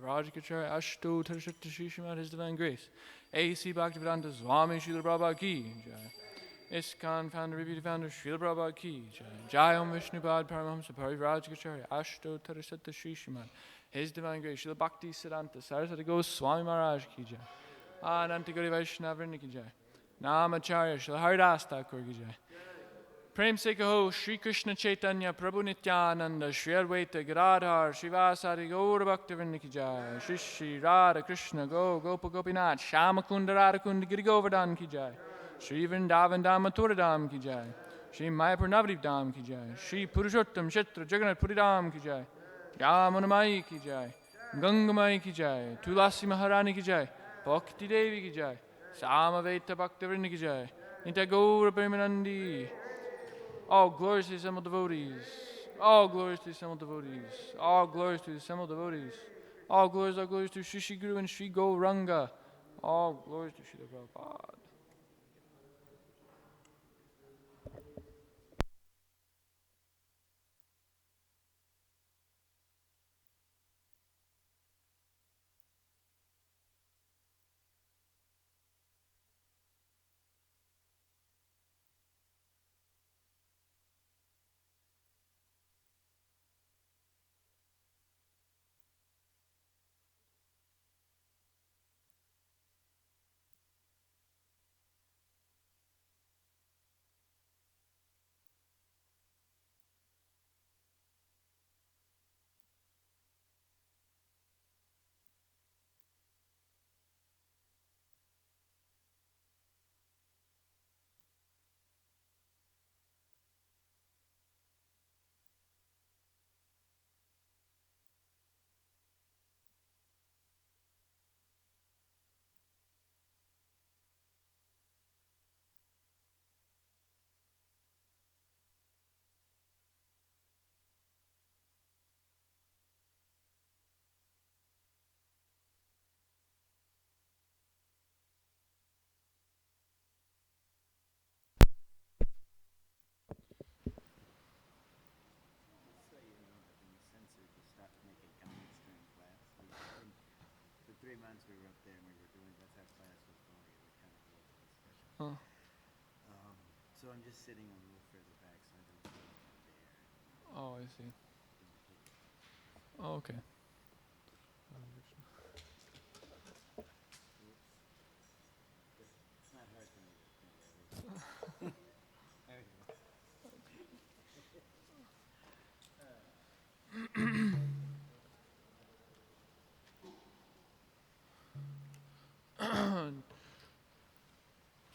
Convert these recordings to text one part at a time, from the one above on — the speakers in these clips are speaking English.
Rajkacharya Ashto Tarashakta Shishimad, His Divine Grace. A.C. Bhaktivedanta Swami Srila Prabhupada Ki Jai. Iskcon founder, reputed founder Srila Prabhupada Ki Jai. Jai Om Vishnupad Paramahamsa Rajkacharya Ashto Tarashakta Shishimad, His Divine Grace. Srila Bhakti Siddhanta Saraswati Goswami Maharaj Ki Jai. Ananta Gauri Vaishnava Ki Jai. Namacharya Srila Haridas Thakur Ki Jai. Prem se kaho Shri Krishna Chaitanya Prabhu Nityananda Shri Advaita Gadadhar Srivasadi Gaura Bhaktivinoda Ki Jai. Shri Shri Radha Krishna Gopa Gopinath Shyamakunda Radhakunda Giri Govardhan Ki Jai. Shri Vrindavan Dham Mathura Dham Ki Jai. Shri Mayapur Navadvip Dham Ki Jai. Shri Purushottam Kshetra Jagannath Puri Dham Ki Jai. Yamunamai Ki Jai. Gangamai Ki Jai. Tulasi Maharani Ki Jai. Bhakti Devi Ki Jai. Samaveta Bhaktivinoda Ki Jai. Nitya Gaura Premanandi. All glories to the assembled devotees. All glories to the assembled devotees. All glories to the assembled devotees. All glories to Shri Shri Guru and Shri Gauranga. All glories to Srila Prabhupada. So I'm just sitting a little further back so I don't there. Oh, I see. Oh, okay. It's not hard for me to think of it. There we go.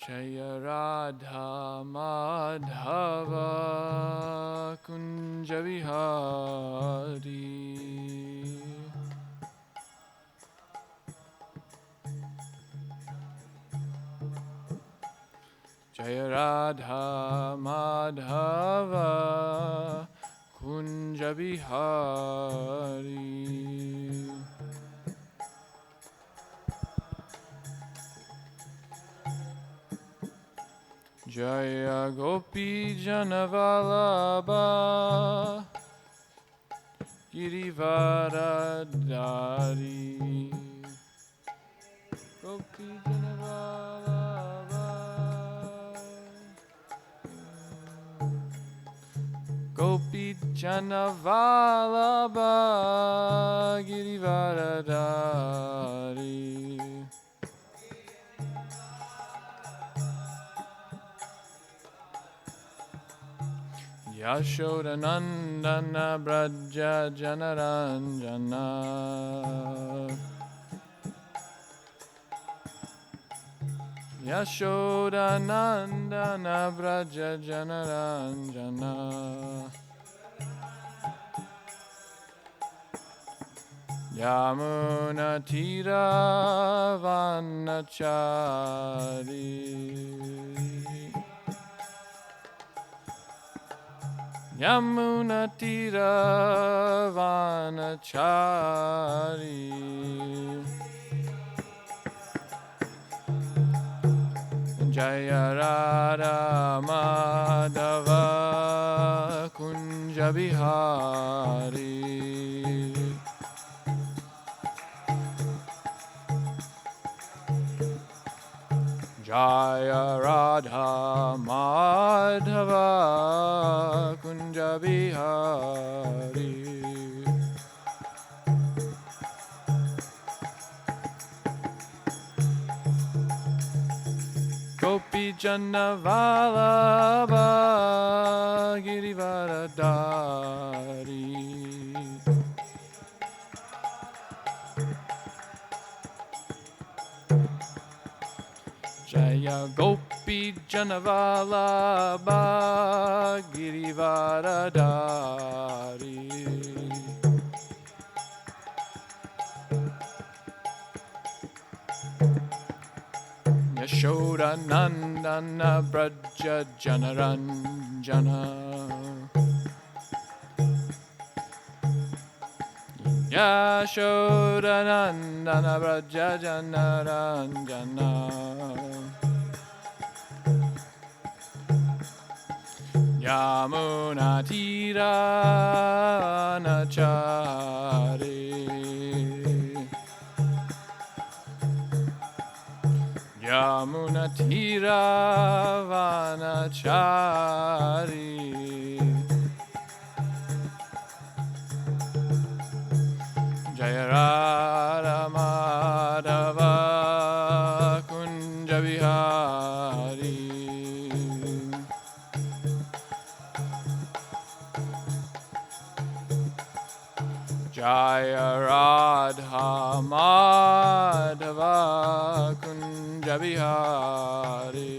Jaya Radha Madhava Kunja Vihari Jaya Radha Madhava Kunja Vihari Jaya Gopi Janavalabha Girivaradari Gopi Janavalabha Gopi Janavalabha Girivaradari Yashodanandana Braja Janaranjana Yashodanandana Braja Janaranjana Yamuna Tira Vanachari Yamuna Tira Vanachari Jaya Radha Madhava Kunja Vihari Jaya Radha Madhava Kunja Bihari. Gopi Jana Vallabha Girivaradari. Jaya Gopi Jana Vallabha Girivaradari. Yashoda Nandana Braja Janaranjana. Yashoda Nandana Braja Janaranjana. Yamuna Tira Nachari. Yamuna Tira Vanachari. Jaya Radha Madhava Kunja Bihari. Jaya Radha Madhava Kunja Bihari.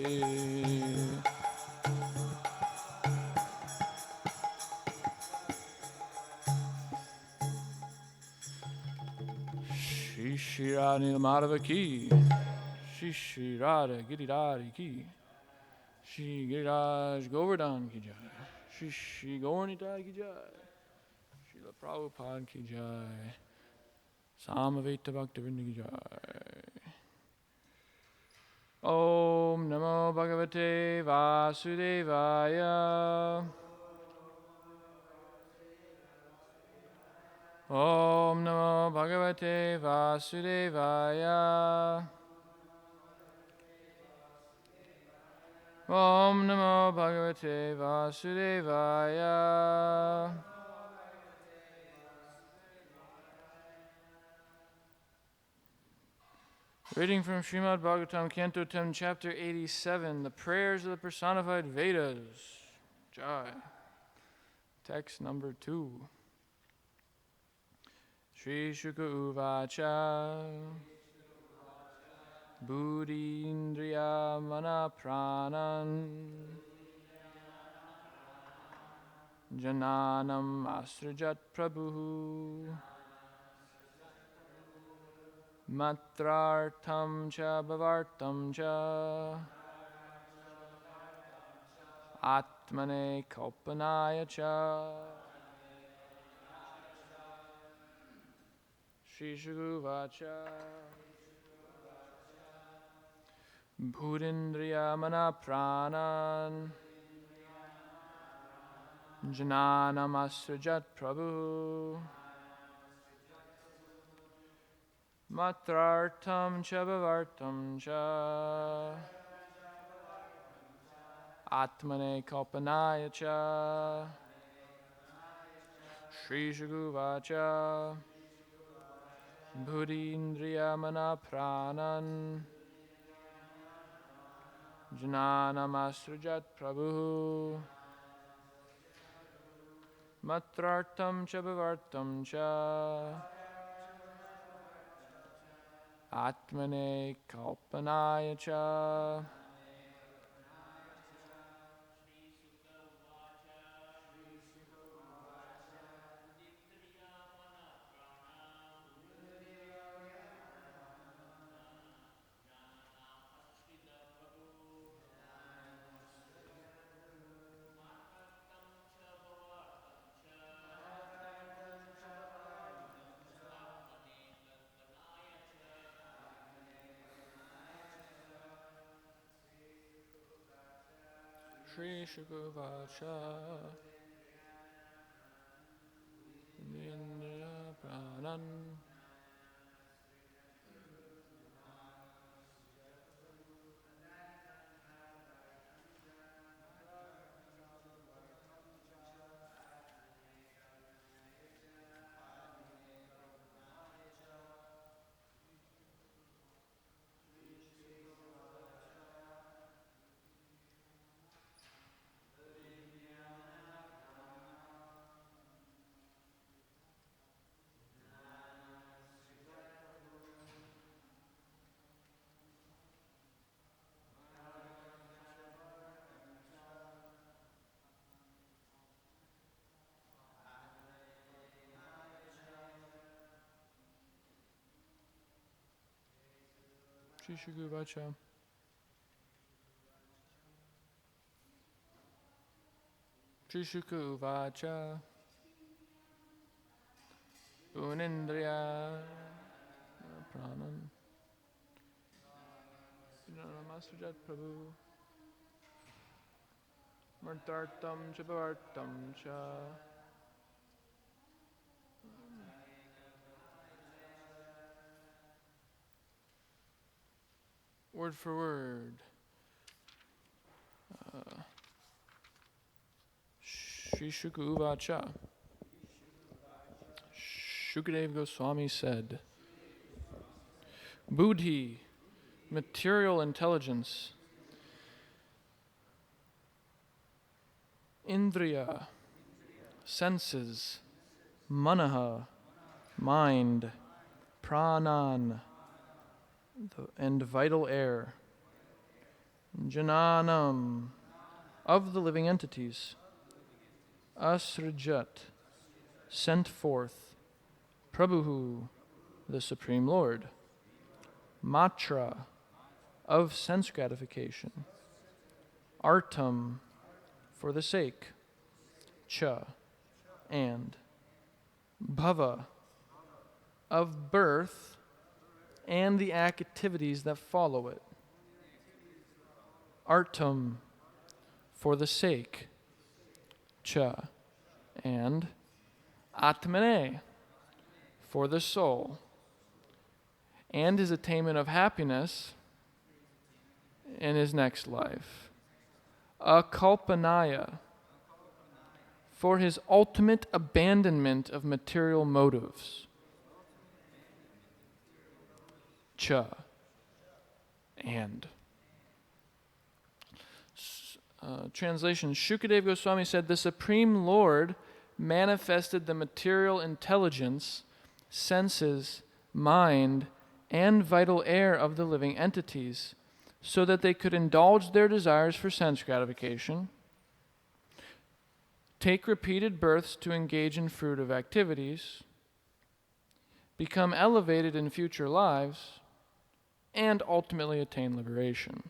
Shri Shri Radha Madhava ki. Shri Shri Radha Giridhari ki. Shri Giriraj Govardhan ki jai. Shri Shri Gaurnitai ki jai. Srila Prabhupada ki jai. Samaveta Bhaktivinoda ki jai. Om Namo Bhagavate Vasudevaya. Om Namo Bhagavate Vasudevaya. Om Namo Bhagavate Vasudevaya. Reading from Srimad Bhagavatam, Canto 10, Chapter 87, the prayers of the personified Vedas. Jai. Text number 2. Shri Shuka Uvacha Buddhi Indriya Mana Pranan Jananam Asrajat Prabhu Matrartham Cha Bhavartam Cha Atmane Kalpanaya Cha. Shri Shukuvacha Bhudindriya Mana Pranan Jananam Asrajat Prabhu Matrartham Cha Bhavartam Cha Atmane Kalpanaya Cha. Shri Shukuvacha Bhudindriya Mana Pranan Jananam Asrajat Prabhu Matrartham Cha Bhavartam Cha Atmane Kalpanaya Cha. Shri Shukuvacha Indriya Pranan Shri Shukdev Vacha. Shri Shukdev Vacha. Unindriya Prana. Namastrajat Prabhu. Martartam Chabartam Cha. Word for word. Shri Shukdev Vacha. Shukdev Goswami said, Buddhi, material intelligence, Indriya, senses, Manaha, mind, Pranan, and vital air, Jananam, of the living entities, Asrajat, sent forth, Prabhu, the Supreme Lord, Matra, of sense gratification, Artam, for the sake, Cha, and Bhava, of birth and the activities that follow it, Artam, for the sake, Cha, and Atmane, for the soul, and his attainment of happiness in his next life. Akalpanaya, for his ultimate abandonment of material motives. Cha, and. Translation, Shukdev Goswami said, the Supreme Lord manifested the material intelligence, senses, mind, and vital air of the living entities, so that they could indulge their desires for sense gratification, take repeated births to engage in fruitive activities, become elevated in future lives, and ultimately attain liberation.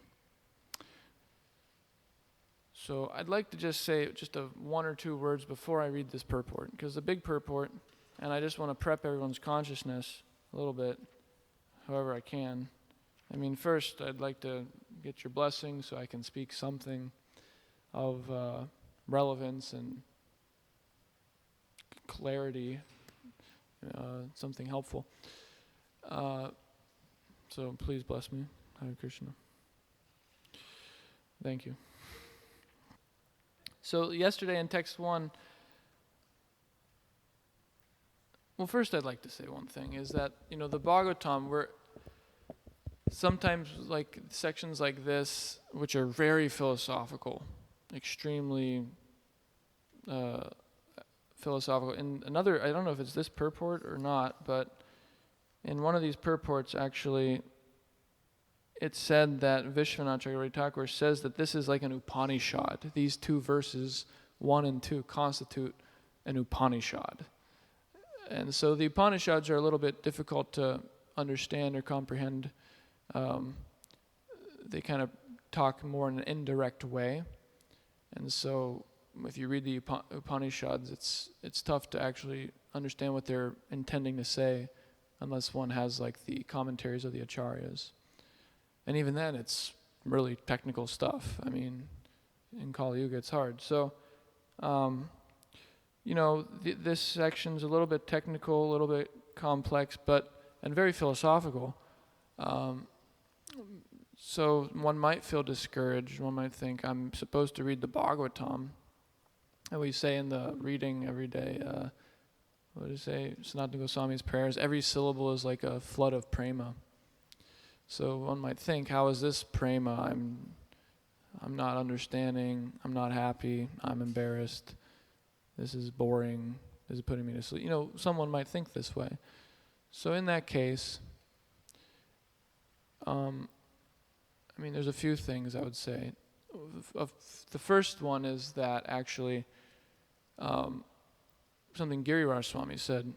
So I'd like to just say just one or two words before I read this purport, because the big purport, and I just want to prep everyone's consciousness a little bit, however I can. I mean, first, I'd like to get your blessing so I can speak something of relevance and clarity, something helpful. So please bless me. Hare Krishna. Thank you. So yesterday in text 1, well, first I'd like to say one thing, is that, the Bhagavatam, we're sometimes like sections like this, which are very philosophical, extremely philosophical. In another, I don't know if it's this purport or not, but in one of these purports, actually, it said that Vishwanath Chakravarti Thakur says that this is like an Upanishad. These two verses, 1 and 2, constitute an Upanishad. And so the Upanishads are a little bit difficult to understand or comprehend. They kind of talk more in an indirect way. And so if you read the Upanishads, it's tough to actually understand what they're intending to say unless one has like the commentaries of the acharyas. And even then, it's really technical stuff. I mean, in Kali Yuga, it's hard. So, this section's a little bit technical, a little bit complex, and very philosophical. So one might feel discouraged. One might think, I'm supposed to read the Bhagavatam. And we say in the reading every day, what do you say? Sanatana Goswami's prayers, every syllable is like a flood of prema. So one might think, how is this prema? I'm not understanding. I'm not happy. I'm embarrassed. This is boring. This is putting me to sleep. Someone might think this way. So in that case, there's a few things I would say. The first one is that actually something Giriraj Swami said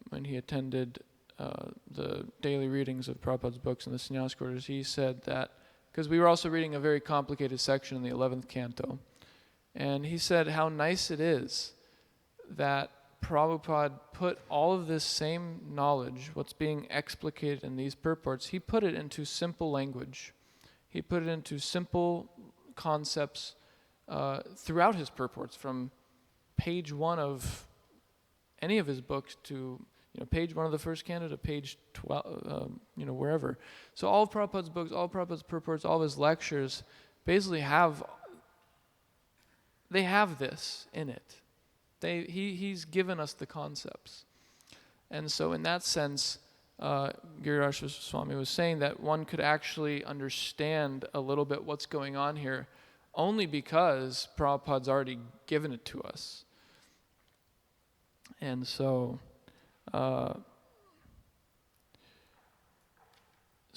when he attended the daily readings of Prabhupada's books in the sannyas quarters, he said that, because we were also reading a very complicated section in the 11th canto, and he said how nice it is that Prabhupada put all of this same knowledge, what's being explicated in these purports, he put it into simple language. He put it into simple concepts throughout his purports, from page 1 of any of his books to page 1 of the first canto to page 12, wherever. So all of Prabhupada's books, all of Prabhupada's purports, all of his lectures basically have this in it. He's given us the concepts. And so in that sense, Giriraj Swami was saying that one could actually understand a little bit what's going on here only because Prabhupada's already given it to us. And so,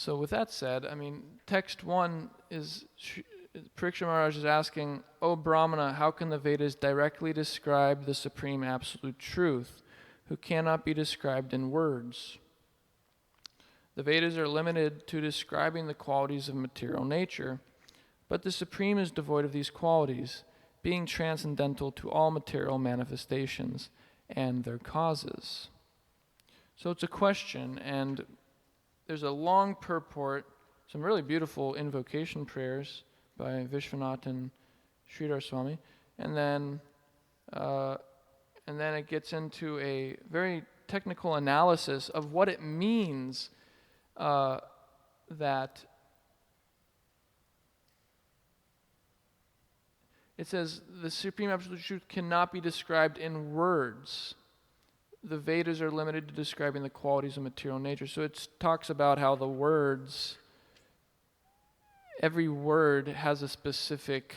with that said, text 1 is, Pariksha Maharaj is asking, O Brahmana, how can the Vedas directly describe the supreme absolute truth, who cannot be described in words? The Vedas are limited to describing the qualities of material nature, but the Supreme is devoid of these qualities, being transcendental to all material manifestations and their causes. So it's a question, and there's a long purport, some really beautiful invocation prayers by Vishwanath and Sridhar Swami, and then it gets into a very technical analysis of what it means that it says the supreme absolute truth cannot be described in words. The Vedas are limited to describing the qualities of material nature. So it talks about how the words, every word has a specific,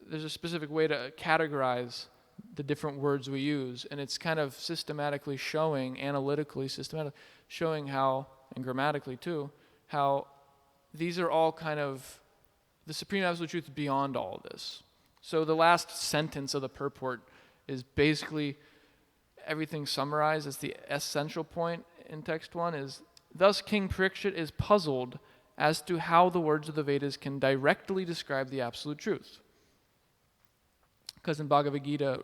there's a specific way to categorize the different words we use, and it's kind of systematically showing, analytically, systematically showing how, and grammatically too, how these are all kind of, the supreme absolute truth beyond all of this. So the last sentence of the purport is basically everything summarized as the essential point in text 1 is, thus King Parikshit is puzzled as to how the words of the Vedas can directly describe the absolute truth. Because in Bhagavad Gita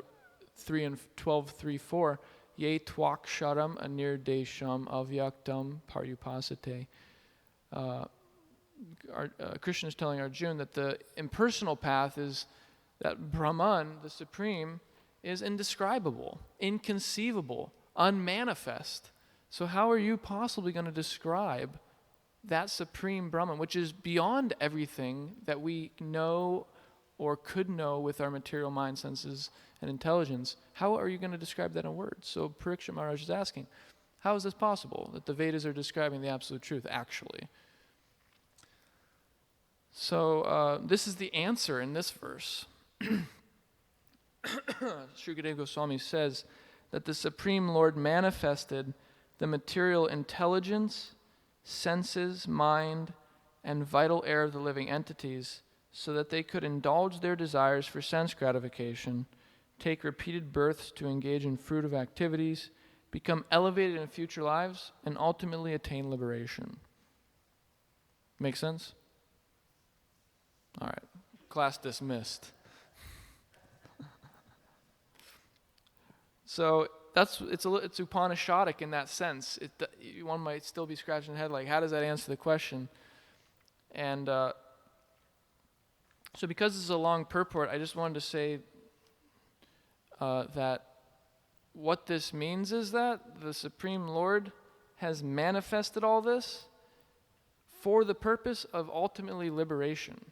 12:3-4, ye twaksharam anirdesham avyaktam paryupasate. Krishna is telling Arjuna that the impersonal path is that Brahman, the Supreme, is indescribable, inconceivable, unmanifest. So how are you possibly going to describe that Supreme Brahman, which is beyond everything that we know or could know with our material mind, senses, and intelligence? How are you going to describe that in words? So Pariksha Maharaj is asking, how is this possible that the Vedas are describing the absolute truth actually? So this is the answer in this verse. Srukadeva Goswami says that the Supreme Lord manifested the material intelligence, senses, mind, and vital air of the living entities so that they could indulge their desires for sense gratification, take repeated births to engage in fruitive activities, become elevated in future lives, and ultimately attain liberation. Make sense? All right, class dismissed. So it's Upanishadic in that sense. One might still be scratching the head like, how does that answer the question? And so because this is a long purport, I just wanted to say that what this means is that the Supreme Lord has manifested all this for the purpose of ultimately liberation.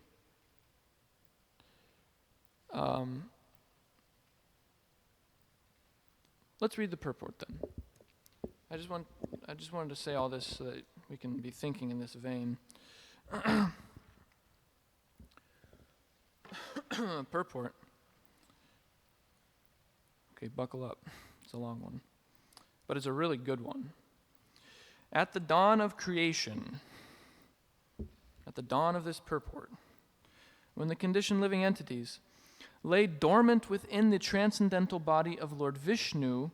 Let's read the purport then. I just wanted to say all this so that we can be thinking in this vein. Purport. Okay, buckle up. It's a long one, but it's a really good one. At the dawn of creation, at the dawn of this purport, when the conditioned living entities lay dormant within the transcendental body of Lord Vishnu,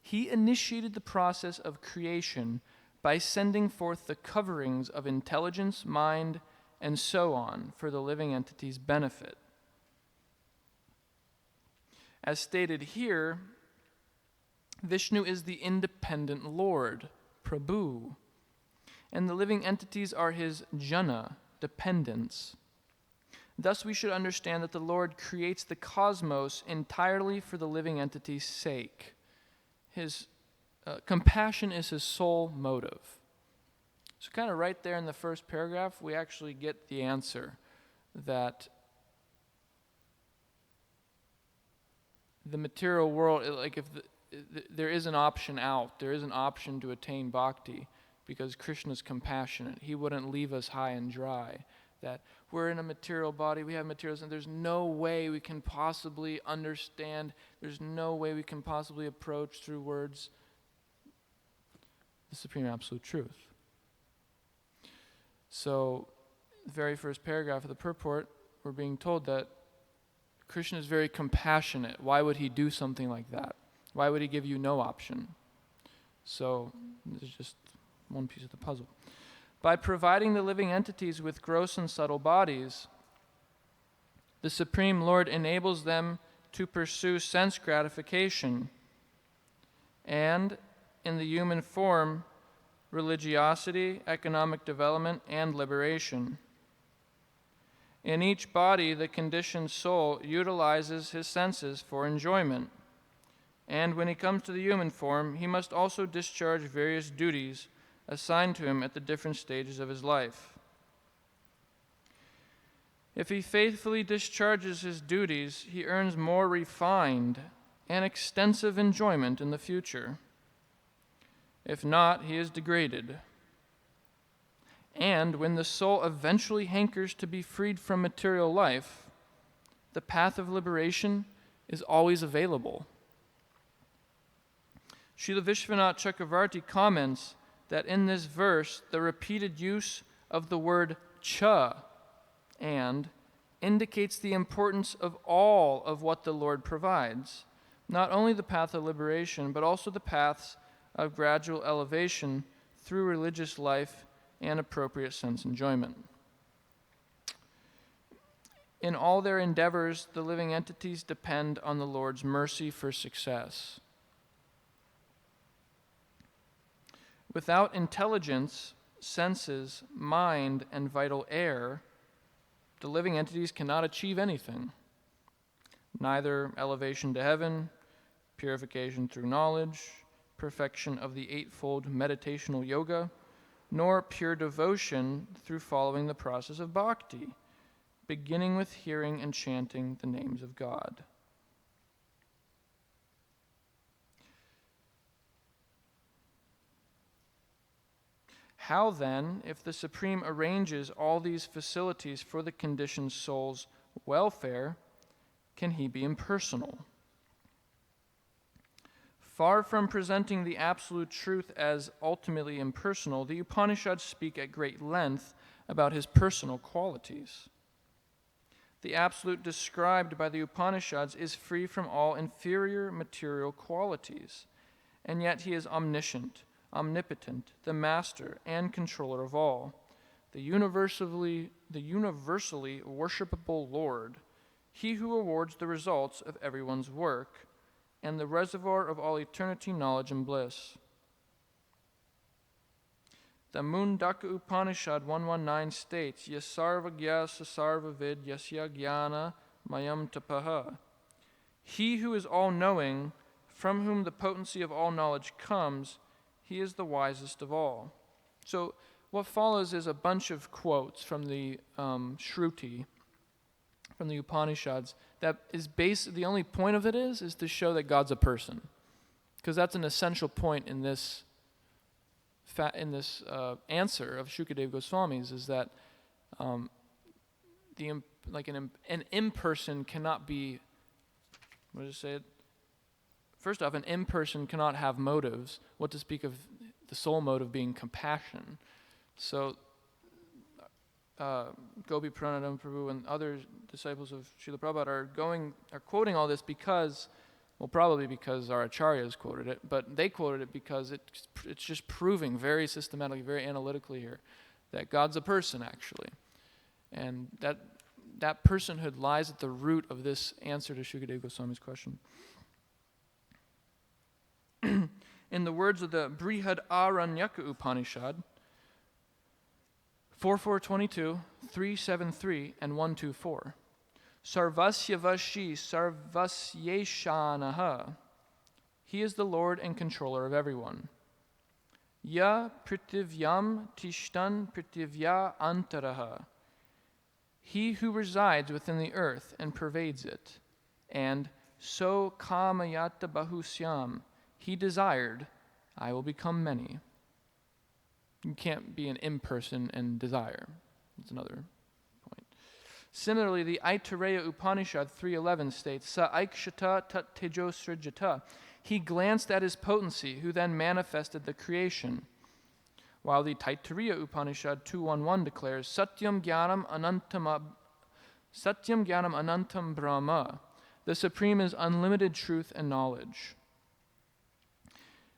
He initiated the process of creation by sending forth the coverings of intelligence, mind, and so on for the living entity's benefit. As stated here, Vishnu is the independent Lord, Prabhu, and the living entities are his jana, dependents. Thus we should understand that the Lord creates the cosmos entirely for the living entity's sake. His compassion is his sole motive. So kind of right there in the first paragraph, we actually get the answer that the material world, like if there is an option out, there is an option to attain bhakti, because Krishna's compassionate. He wouldn't leave us high and dry. That we're in a material body, we have materials, and there's no way we can possibly understand, there's no way we can possibly approach through words the supreme absolute truth. So, the very first paragraph of the purport, we're being told that Krishna is very compassionate. Why would he do something like that? Why would he give you no option? So, this is just one piece of the puzzle. By providing the living entities with gross and subtle bodies, the Supreme Lord enables them to pursue sense gratification and, in the human form, religiosity, economic development, and liberation. In each body, the conditioned soul utilizes his senses for enjoyment. And when he comes to the human form, he must also discharge various duties assigned to him at the different stages of his life. If he faithfully discharges his duties, he earns more refined and extensive enjoyment in the future. If not, he is degraded. And when the soul eventually hankers to be freed from material life, the path of liberation is always available. Srila Vishwanath Chakravarti comments that in this verse, the repeated use of the word cha and indicates the importance of all of what the Lord provides, not only the path of liberation, but also the paths of gradual elevation through religious life and appropriate sense enjoyment. In all their endeavors, the living entities depend on the Lord's mercy for success. Without intelligence, senses, mind, and vital air, the living entities cannot achieve anything. Neither elevation to heaven, purification through knowledge, perfection of the eightfold meditational yoga, nor pure devotion through following the process of bhakti, beginning with hearing and chanting the names of God. How then, if the Supreme arranges all these facilities for the conditioned soul's welfare, can he be impersonal? Far from presenting the absolute truth as ultimately impersonal, the Upanishads speak at great length about his personal qualities. The absolute described by the Upanishads is free from all inferior material qualities, and yet he is omniscient, omnipotent, the master and controller of all, the universally worshipable Lord, he who awards the results of everyone's work, and the reservoir of all eternity, knowledge, and bliss. The Mundaka Upanishad 119 states, Yasarva gyasa sarva vid yasya jnana mayam tapaha. He who is all-knowing, from whom the potency of all knowledge comes, he is the wisest of all. So what follows is a bunch of quotes from the Shruti, from the Upanishads, that is the only point of it is to show that God's a person. Because that's an essential point in this answer of Shukadev Goswami's, is that an imperson cannot be, what does it say? First off, an imperson cannot have motives, what to speak of the sole motive being compassion. So, Gopi Pranadam Prabhu and other disciples of Srila Prabhupada are quoting all this because Well, probably because our acharyas quoted it, but they quoted it because it's just proving very systematically, very analytically here that God's a person, actually. And that personhood lies at the root of this answer to Shukadeva Goswami's question. In the words of the Brihad Aranyaka Upanishad, 4422, 373, and 124, Sarvasya Vashi Sarvasyeshanaha. He is the Lord and controller of everyone. Ya Pritivyam Tishtan Pritivya Antaraha. He who resides within the earth and pervades it. And So Kamayata Bahusyam. He desired, I will become many. You can't be an imperson and desire. That's another point. Similarly, the Aitareya Upanishad 3:11 states, Sa aikshata tat tejo srijata. He glanced at his potency, who then manifested the creation. While the Taittiriya Upanishad 2:11 declares, Satyam Jnanam Anantam Brahma. The Supreme is unlimited truth and knowledge.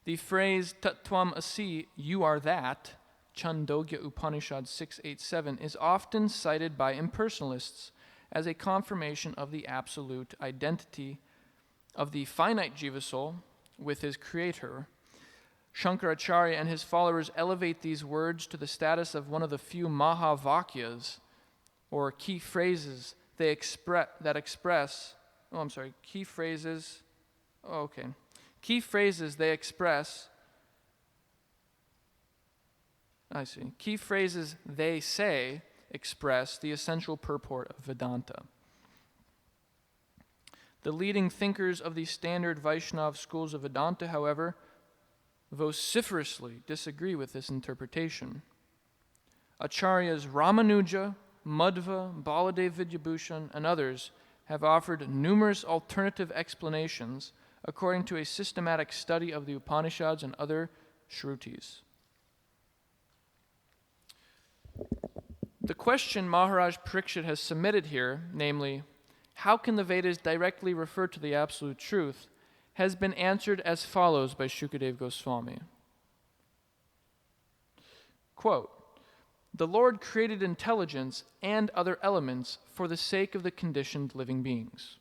The phrase Tattvam Asi, you are that, Chandogya Upanishad 6:8-7, is often cited by impersonalists as a confirmation of the absolute identity of the finite jiva soul with his creator. Shankaracharya and his followers elevate these words to the status of one of the few mahavakyas, or key phrases they express. Key phrases they express. Key phrases they say express the essential purport of Vedanta. The leading thinkers of the standard Vaishnava schools of Vedanta, however, vociferously disagree with this interpretation. Acharyas Ramanuja, Madhva, Baladev Vidyabhushan, and others have offered numerous alternative explanations according to a systematic study of the Upanishads and other Shrutis. The question Maharaj Parikshit has submitted here, namely, how can the Vedas directly refer to the absolute truth, has been answered as follows by Shukadeva Goswami. Quote, the Lord created intelligence and other elements for the sake of the conditioned living beings.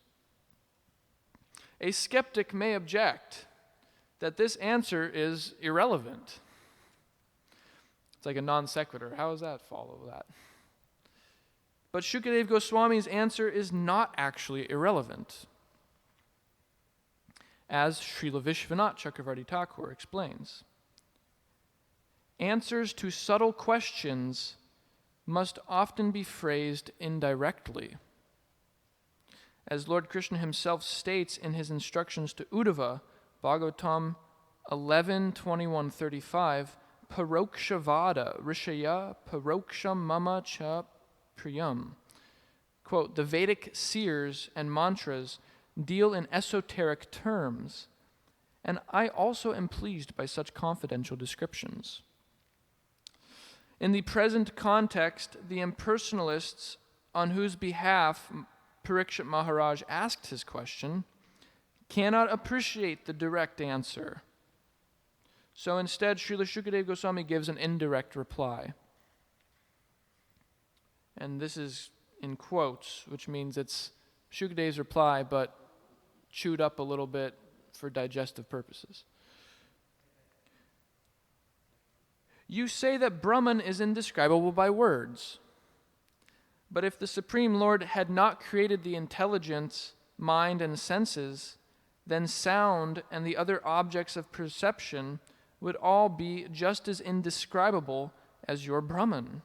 A skeptic may object that this answer is irrelevant. It's like a non sequitur. How does that follow that? But Shukadeva Goswami's answer is not actually irrelevant. As Srila Vishwanath Chakravarti Thakur explains, answers to subtle questions must often be phrased indirectly. As Lord Krishna himself states in his instructions to Uddhava, Bhagavatam 11:21-35, Parokshvada Rishaya Paroksham Mama Cha Priyam. Quote, the Vedic seers and mantras deal in esoteric terms, and I also am pleased by such confidential descriptions. In the present context, the impersonalists on whose behalf Parikshit Maharaj asked his question cannot appreciate the direct answer. So instead, Srila Shukadeva Goswami gives an indirect reply. And this is in quotes, which means it's Shukadev's reply, but chewed up a little bit for digestive purposes. You say that Brahman is indescribable by words. But if the Supreme Lord had not created the intelligence, mind, and senses, then sound and the other objects of perception would all be just as indescribable as your Brahman.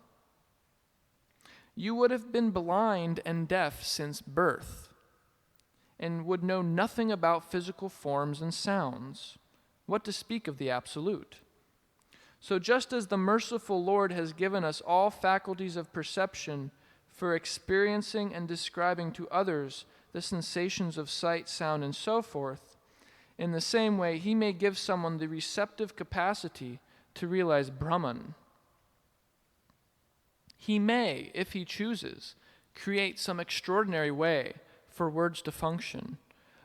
You would have been blind and deaf since birth, and would know nothing about physical forms and sounds, what to speak of the Absolute. So just as the merciful Lord has given us all faculties of perception for experiencing and describing to others the sensations of sight, sound, and so forth, in the same way he may give someone the receptive capacity to realize Brahman. He may, if he chooses, create some extraordinary way for words to function,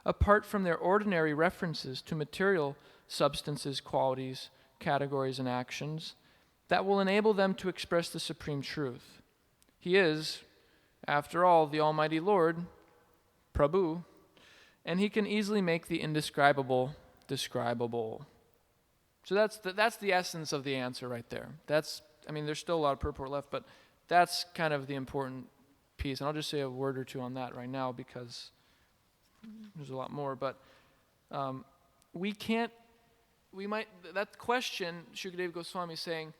apart from their ordinary references to material substances, qualities, categories, and actions, that will enable them to express the supreme truth. He is, after all, the Almighty Lord, Prabhu, and he can easily make the indescribable describable. So that's the essence of the answer right there. There's still a lot of purport left, but that's kind of the important piece. And I'll just say a word or two on that right now because there's a lot more. But that question, Shukadeva Goswami is saying,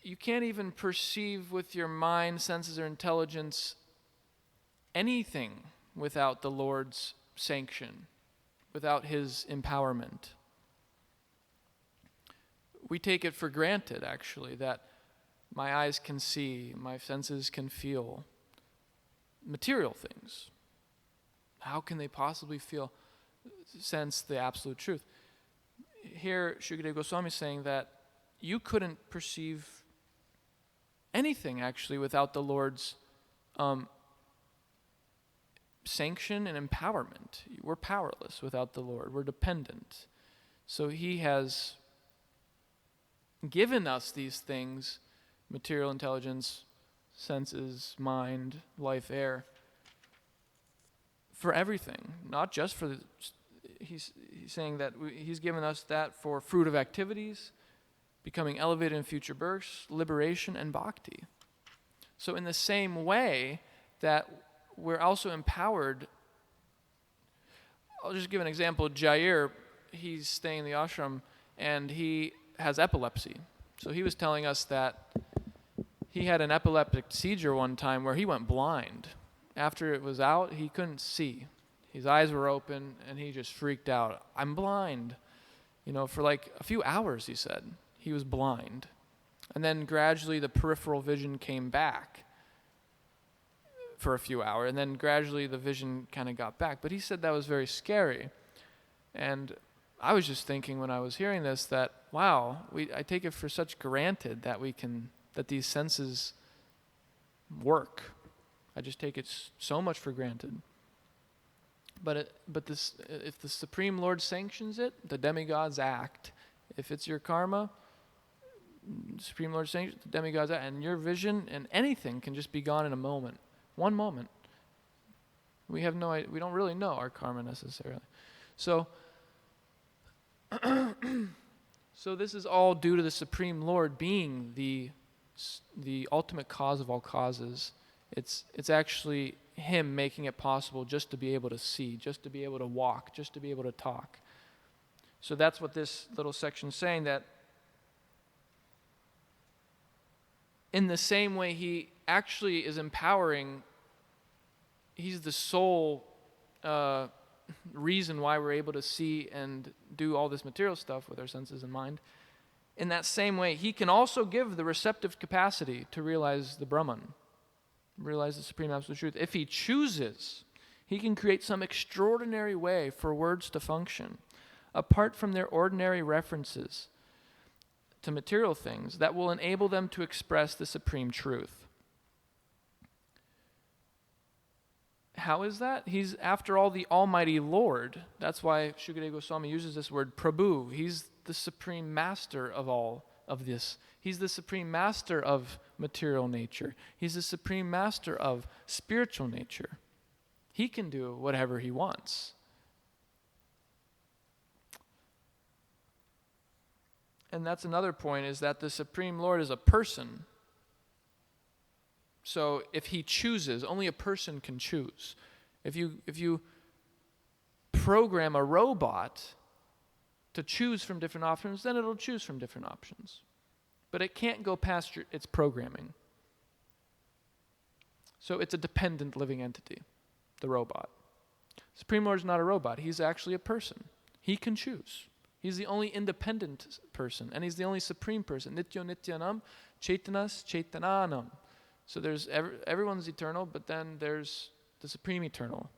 you can't even perceive with your mind, senses, or intelligence anything without the Lord's sanction, without his empowerment. We take it for granted, actually, that my eyes can see, my senses can feel material things. How can they possibly sense the absolute truth? Here, Shukadeva Goswami is saying that you couldn't perceive anything, actually, without the Lord's sanction and empowerment. We're powerless without the Lord. We're dependent. So he has given us these things, material intelligence, senses, mind, life, air, for everything, not just for he's saying that he's given us that for fruit of activities, becoming elevated in future births, liberation, and bhakti. So in the same way that we're also empowered, I'll just give an example. Jair, he's staying in the ashram, and he has epilepsy. So he was telling us that he had an epileptic seizure one time where he went blind. After it was out, he couldn't see. His eyes were open, and he just freaked out. I'm blind. For like a few hours, he said. He was blind. And then gradually the peripheral vision came back for a few hours, and then gradually the vision kind of got back. But he said that was very scary. And I was just thinking when I was hearing this that, wow, I take it for such granted that these senses work. I just take it so much for granted. But if the Supreme Lord sanctions it, the demigods act. If it's your karma, the Supreme Lord sanctions the demigods act, and your vision and anything can just be gone in a moment. One moment. We don't really know our karma necessarily. So this is all due to the Supreme Lord being the ultimate cause of all causes. It's actually him making it possible just to be able to see, just to be able to walk, just to be able to talk. So that's what this little section is saying, that in the same way he actually is empowering, he's the sole reason why we're able to see and do all this material stuff with our senses and mind. In that same way, he can also give the receptive capacity to realize the Brahman, realize the supreme absolute truth. If he chooses, he can create some extraordinary way for words to function, apart from their ordinary references to material things, that will enable them to express the supreme truth. How is that? He's, after all, the Almighty Lord. That's why Shukadeva Goswami uses this word Prabhu. He's the supreme master of all of this. He's the supreme master of material nature. He's the supreme master of spiritual nature. He can do whatever he wants. And that's another point, is that the Supreme Lord is a person. So if he chooses, only a person can choose. If you program a robot to choose from different options, then it'll choose from different options. But it can't go past its programming. So it's a dependent living entity, the robot. Supreme Lord is not a robot. He's actually a person. He can choose. He's the only independent person, and he's the only supreme person. Nityo Nityanam, Chaitanas Chaitananam. So there's everyone's eternal, but then there's the supreme eternal.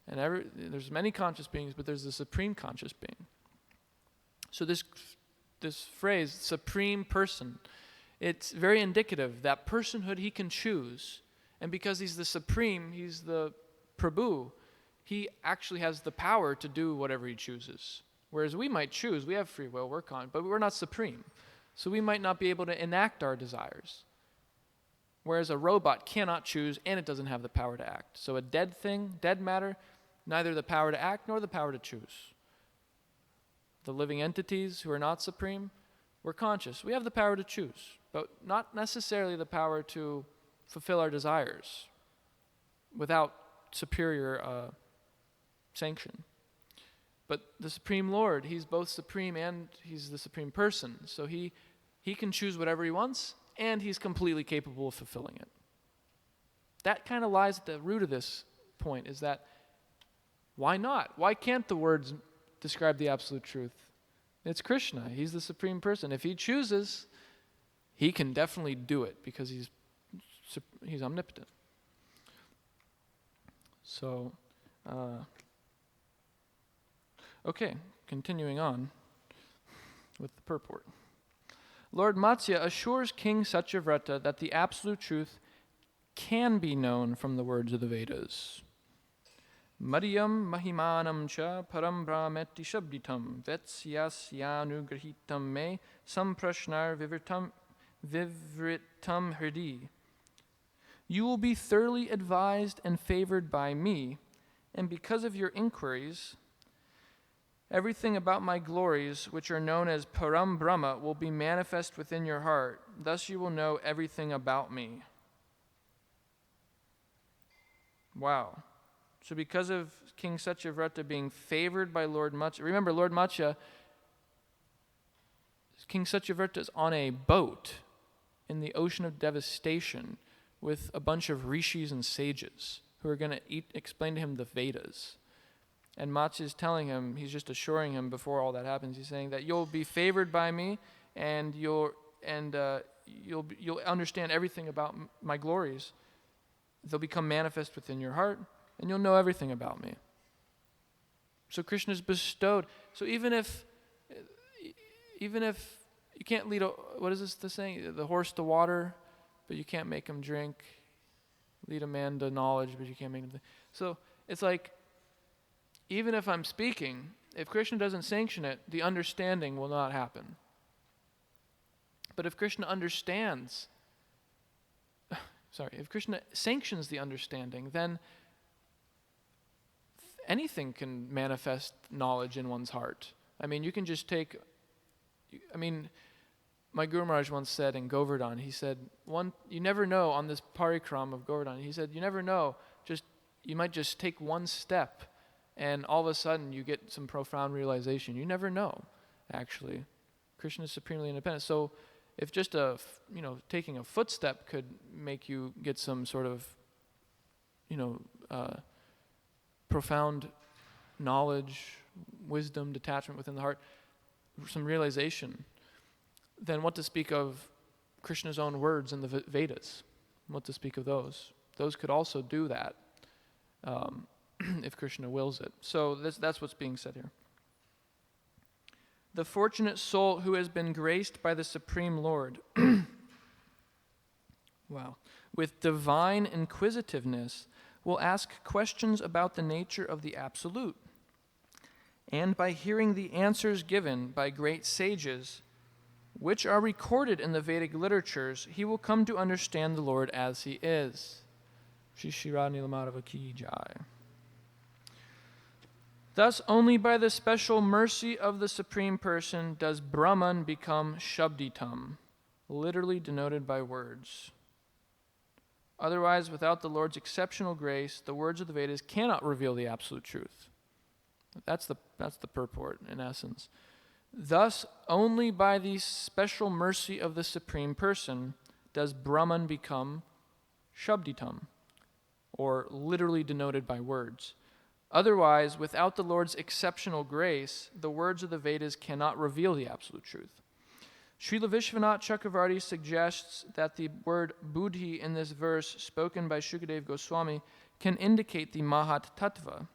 And there's many conscious beings, but there's the supreme conscious being. So this phrase, supreme person, it's very indicative that personhood he can choose. And because he's the supreme, he's the Prabhu, he actually has the power to do whatever he chooses. Whereas we might choose, we have free will, but we're not supreme. So we might not be able to enact our desires. Whereas a robot cannot choose and it doesn't have the power to act. So a dead thing, dead matter, neither the power to act nor the power to choose. The living entities who are not supreme, we're conscious. We have the power to choose, but not necessarily the power to fulfill our desires without superior sanction. But the Supreme Lord, he's both supreme and he's the supreme person. So he can choose whatever he wants, and he's completely capable of fulfilling it. That kind of lies at the root of this point, is that why not? Why can't the words describe the absolute truth? It's Krishna. He's the supreme person. If he chooses, he can definitely do it because he's omnipotent. So, okay, continuing on with the purport. Lord Matsya assures King Satyavrata that the absolute truth can be known from the words of the Vedas. Madhyam mahimanam cha param brahmeti shabditam vetsyasyanugrahitam me samprashnar vivritam hridi. You will be thoroughly advised and favored by me, and because of your inquiries, everything about my glories, which are known as Param Brahma, will be manifest within your heart. Thus you will know everything about me. Wow. So because of King Satyavrata being favored by Lord Matsya, remember Lord Matsya, King Satyavrata is on a boat in the ocean of devastation with a bunch of rishis and sages who are going to explain to him the Vedas. And Matsya is telling him, he's just assuring him before all that happens, he's saying that you'll be favored by me and you'll understand everything about my glories. They'll become manifest within your heart and you'll know everything about me. So Krishna's bestowed. So even if you can't lead what is the saying? The horse to water, but you can't make him drink. Lead a man to knowledge, but you can't make him think. So it's like, even if I'm speaking, if Krishna doesn't sanction it, the understanding will not happen. But if Krishna if Krishna sanctions the understanding, then anything can manifest knowledge in one's heart. I mean, you can just my Guru Maharaj once said in Govardhan, he said, you never know on this parikram of Govardhan, he said, you never know, you might just take one step and all of a sudden you get some profound realization. You never know, actually. Krishna is supremely independent. So if just taking a footstep could make you get some sort of, profound knowledge, wisdom, detachment within the heart, some realization, then what to speak of Krishna's own words in the Vedas? What to speak of those? Those could also do that. If Krishna wills it. So that's what's being said here. The fortunate soul who has been graced by the Supreme Lord, with divine inquisitiveness, will ask questions about the nature of the Absolute. And by hearing the answers given by great sages, which are recorded in the Vedic literatures, he will come to understand the Lord as he is. Shri Shri Radha Madhava Ki Jai. Thus, only by the special mercy of the Supreme Person does Brahman become Shabditam, literally denoted by words. Otherwise, without the Lord's exceptional grace, the words of the Vedas cannot reveal the absolute truth. That's the purport, in essence. Thus, only by the special mercy of the Supreme Person does Brahman become Shabditam, or literally denoted by words. Otherwise, without the Lord's exceptional grace, the words of the Vedas cannot reveal the absolute truth. Srila Vishwanath Chakravarti suggests that the word buddhi in this verse, spoken by Shukadev Goswami, can indicate the Mahat Tattva,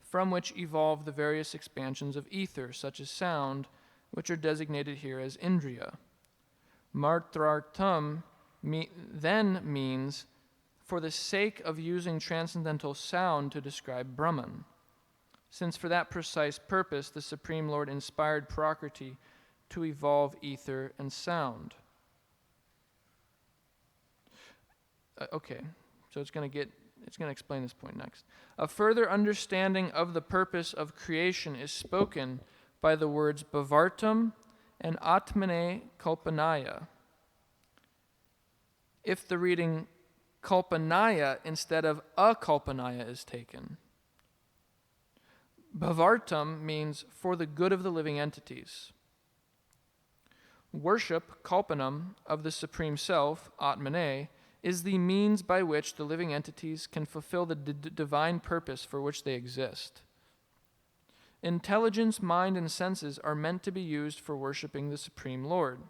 from which evolve the various expansions of ether, such as sound, which are designated here as Indriya. Martrartam then means for the sake of using transcendental sound to describe Brahman, since for that precise purpose the Supreme Lord inspired Prakriti to evolve ether and sound. Okay, so it's going to explain this point next. A further understanding of the purpose of creation is spoken by the words Bhagavatam and Atmane Kalpanaya. If the reading Kalpanaya instead of Akalpanaya is taken. Bhagavatam means for the good of the living entities. Worship, Kalpanam, of the Supreme Self, Atmane, is the means by which the living entities can fulfill the divine purpose for which they exist. Intelligence, mind, and senses are meant to be used for worshiping the Supreme Lord.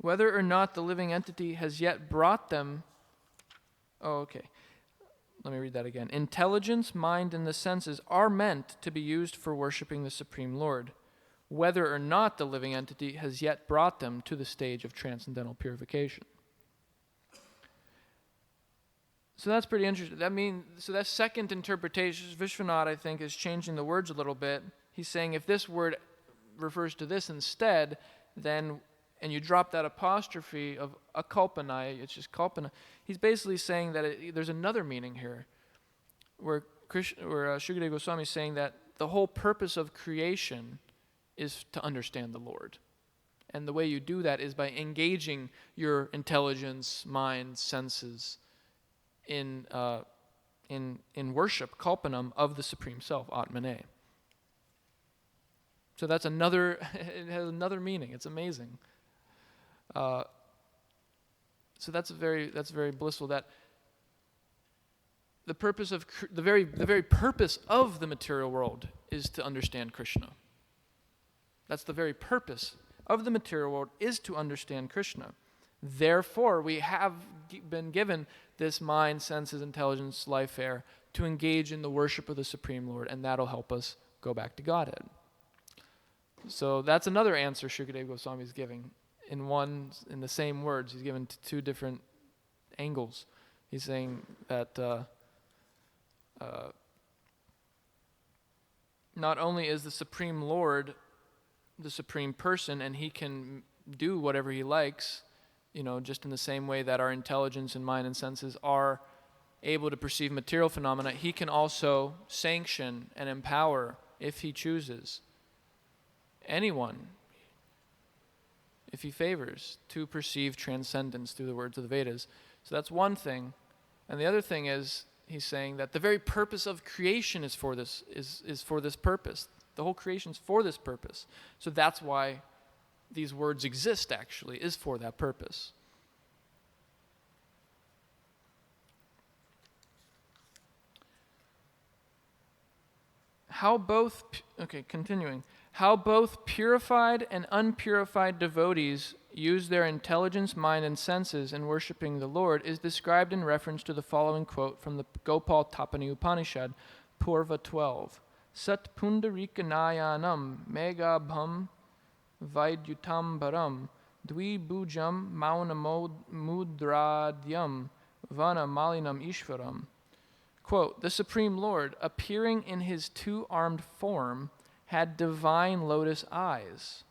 Whether or not the living entity has yet brought them... Let me read that again. Intelligence, mind, and the senses are meant to be used for worshiping the Supreme Lord, whether or not the living entity has yet brought them to the stage of transcendental purification. So that's pretty interesting. That second interpretation, Vishwanath, I think, is changing the words a little bit. He's saying if this word refers to this instead, then, and you drop that apostrophe of akalpanaya, it's just kalpana, he's basically saying that there's another meaning here, where Shukadeva Goswami is saying that the whole purpose of creation is to understand the Lord. And the way you do that is by engaging your intelligence, mind, senses, in worship, kalpanam, of the Supreme Self, Atmane. So that's another, it has another meaning. It's amazing. So that's very blissful. That the purpose of the very purpose of the material world is to understand Krishna. That's the very purpose of the material world, is to understand Krishna. Therefore, we have been given this mind, senses, intelligence, life air to engage in the worship of the Supreme Lord, and that'll help us go back to Godhead. So that's another answer Shukadeva Goswami is giving in the same words. He's given two different angles. He's saying that not only is the Supreme Lord the Supreme Person, and he can do whatever he likes, just in the same way that our intelligence and mind and senses are able to perceive material phenomena, he can also sanction and empower, if he chooses, anyone, if he favors, to perceive transcendence through the words of the Vedas. So that's one thing. And the other thing is, he's saying that the very purpose of creation is for this purpose. The whole creation is for this purpose. So that's why these words exist, actually, is for that purpose. Continuing. How both purified and unpurified devotees use their intelligence, mind, and senses in worshiping the Lord is described in reference to the following quote from the Gopal Tapani Upanishad, Purva 12. Sat pundarika nayanam megabham Vaidyutam Baram, Dvibhujam Maunamudradyam Vana Malinam Ishvaram. Quote, the Supreme Lord, appearing in his two-armed form, had divine lotus eyes,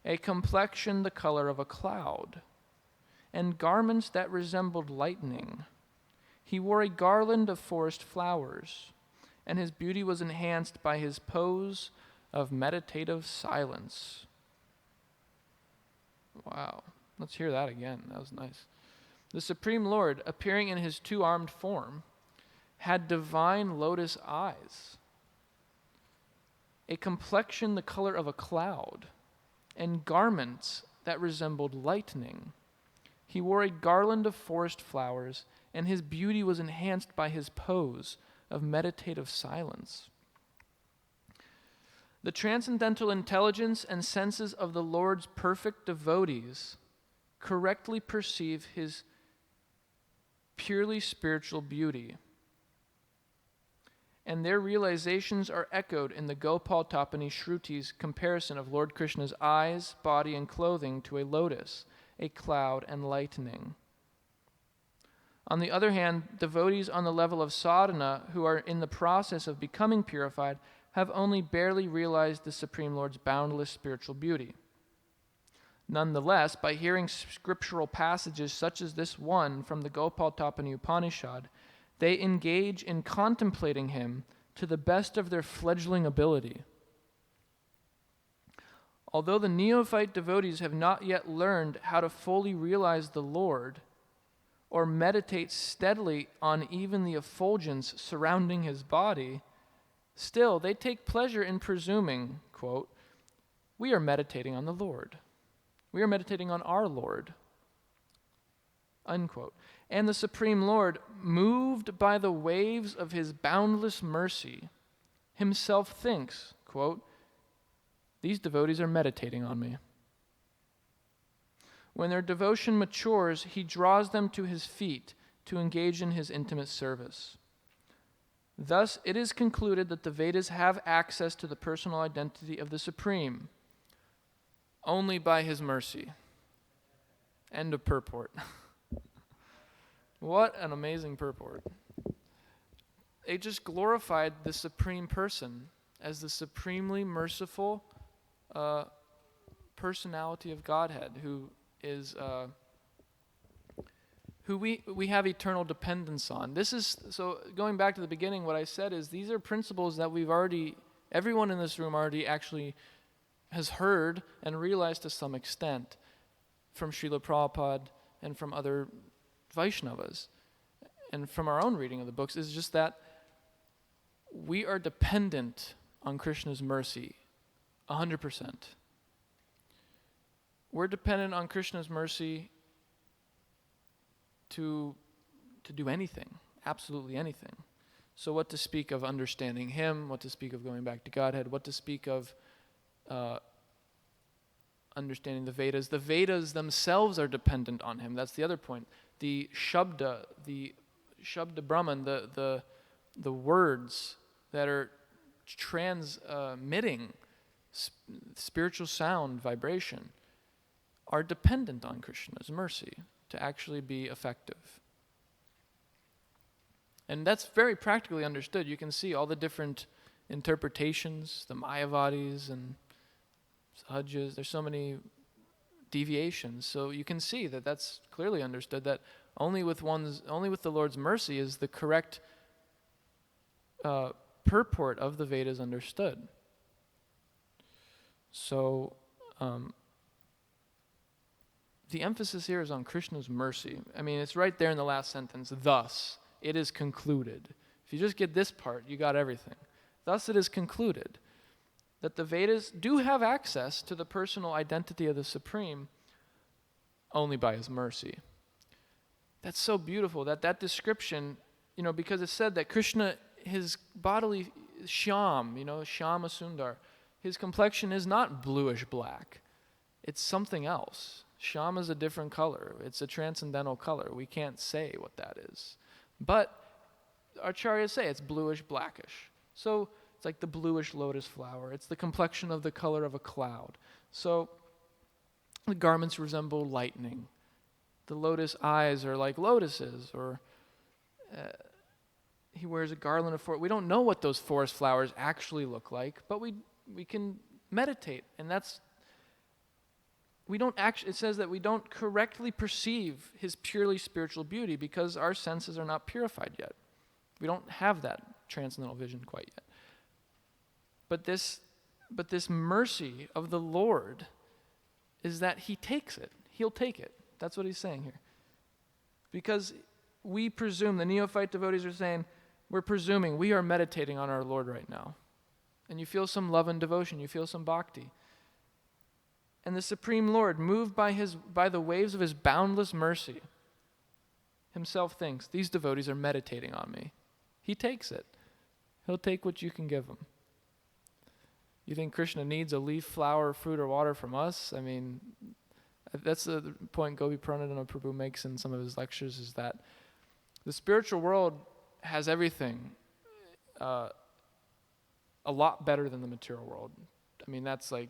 a complexion the color of a cloud, and garments that resembled lightning. He wore a garland of forest flowers, and his beauty was enhanced by his pose of meditative silence. Wow. Let's hear that again. That was nice. The Supreme Lord, appearing in his two-armed form, had divine lotus eyes, a complexion the color of a cloud, and garments that resembled lightning. He wore a garland of forest flowers, and his beauty was enhanced by his pose of meditative silence. The transcendental intelligence and senses of the Lord's perfect devotees correctly perceive his purely spiritual beauty, and their realizations are echoed in the Gopal Tapani Shruti's comparison of Lord Krishna's eyes, body, and clothing to a lotus, a cloud, and lightning. On the other hand, devotees on the level of sadhana who are in the process of becoming purified have only barely realized the Supreme Lord's boundless spiritual beauty. Nonetheless, by hearing scriptural passages such as this one from the Gopal Tapani Upanishad, they engage in contemplating him to the best of their fledgling ability. Although the neophyte devotees have not yet learned how to fully realize the Lord or meditate steadily on even the effulgence surrounding his body, still they take pleasure in presuming, quote, "We are meditating on the Lord. We are meditating on our Lord," unquote. And the Supreme Lord, moved by the waves of his boundless mercy, himself thinks, quote, "These devotees are meditating on me." When their devotion matures, he draws them to his feet to engage in his intimate service. Thus, it is concluded that the Vedas have access to the personal identity of the Supreme only by his mercy. End of purport. What an amazing purport. They just glorified the Supreme Person as the supremely merciful personality of Godhead, who is who we have eternal dependence on. This is, so going back to the beginning, what I said is these are principles that everyone in this room already actually has heard and realized to some extent from Srila Prabhupada and from other Vaishnavas and from our own reading of the books, is just that we are dependent on Krishna's mercy 100%. We're dependent on Krishna's mercy to do anything, absolutely anything. So what to speak of understanding him, what to speak of going back to Godhead, what to speak of understanding the Vedas. The Vedas themselves are dependent on him. That's the other point. The Shabda Brahman, the words that are transmitting spiritual sound, vibration, are dependent on Krishna's mercy to actually be effective. And that's very practically understood. You can see all the different interpretations, the Mayavadis and Sahajas. There's so many deviations. So you can see that that's clearly understood, that only with the Lord's mercy is the correct purport of the Vedas understood. So the emphasis here is on Krishna's mercy. I mean, it's right there in the last sentence. Thus, it is concluded. If you just get this part, you got everything. Thus, it is concluded that the Vedas do have access to the personal identity of the Supreme only by his mercy. That's so beautiful, that description, because it said that Krishna, his bodily Shyam, Shyama Sundar, his complexion is not bluish black. It's something else. Shyam is a different color. It's a transcendental color. We can't say what that is. But acharyas say it's bluish blackish. So it's like the bluish lotus flower. It's the complexion of the color of a cloud. So the garments resemble lightning. The lotus eyes are like lotuses, or he wears a garland of forest. We don't know what those forest flowers actually look like, but we can meditate, and it says that we don't correctly perceive his purely spiritual beauty because our senses are not purified yet. We don't have that transcendental vision quite yet. But this mercy of the Lord is that he takes it. He'll take it. That's what he's saying here. Because we presume, the neophyte devotees are saying, we're presuming, we are meditating on our Lord right now. And you feel some love and devotion, you feel some bhakti. And the Supreme Lord, moved by the waves of his boundless mercy, himself thinks, these devotees are meditating on me. He takes it. He'll take what you can give him. You think Krishna needs a leaf, flower, fruit, or water from us? I mean, that's the point Gopi Pranadana Prabhu makes in some of his lectures, is that the spiritual world has everything a lot better than the material world. I mean, that's like,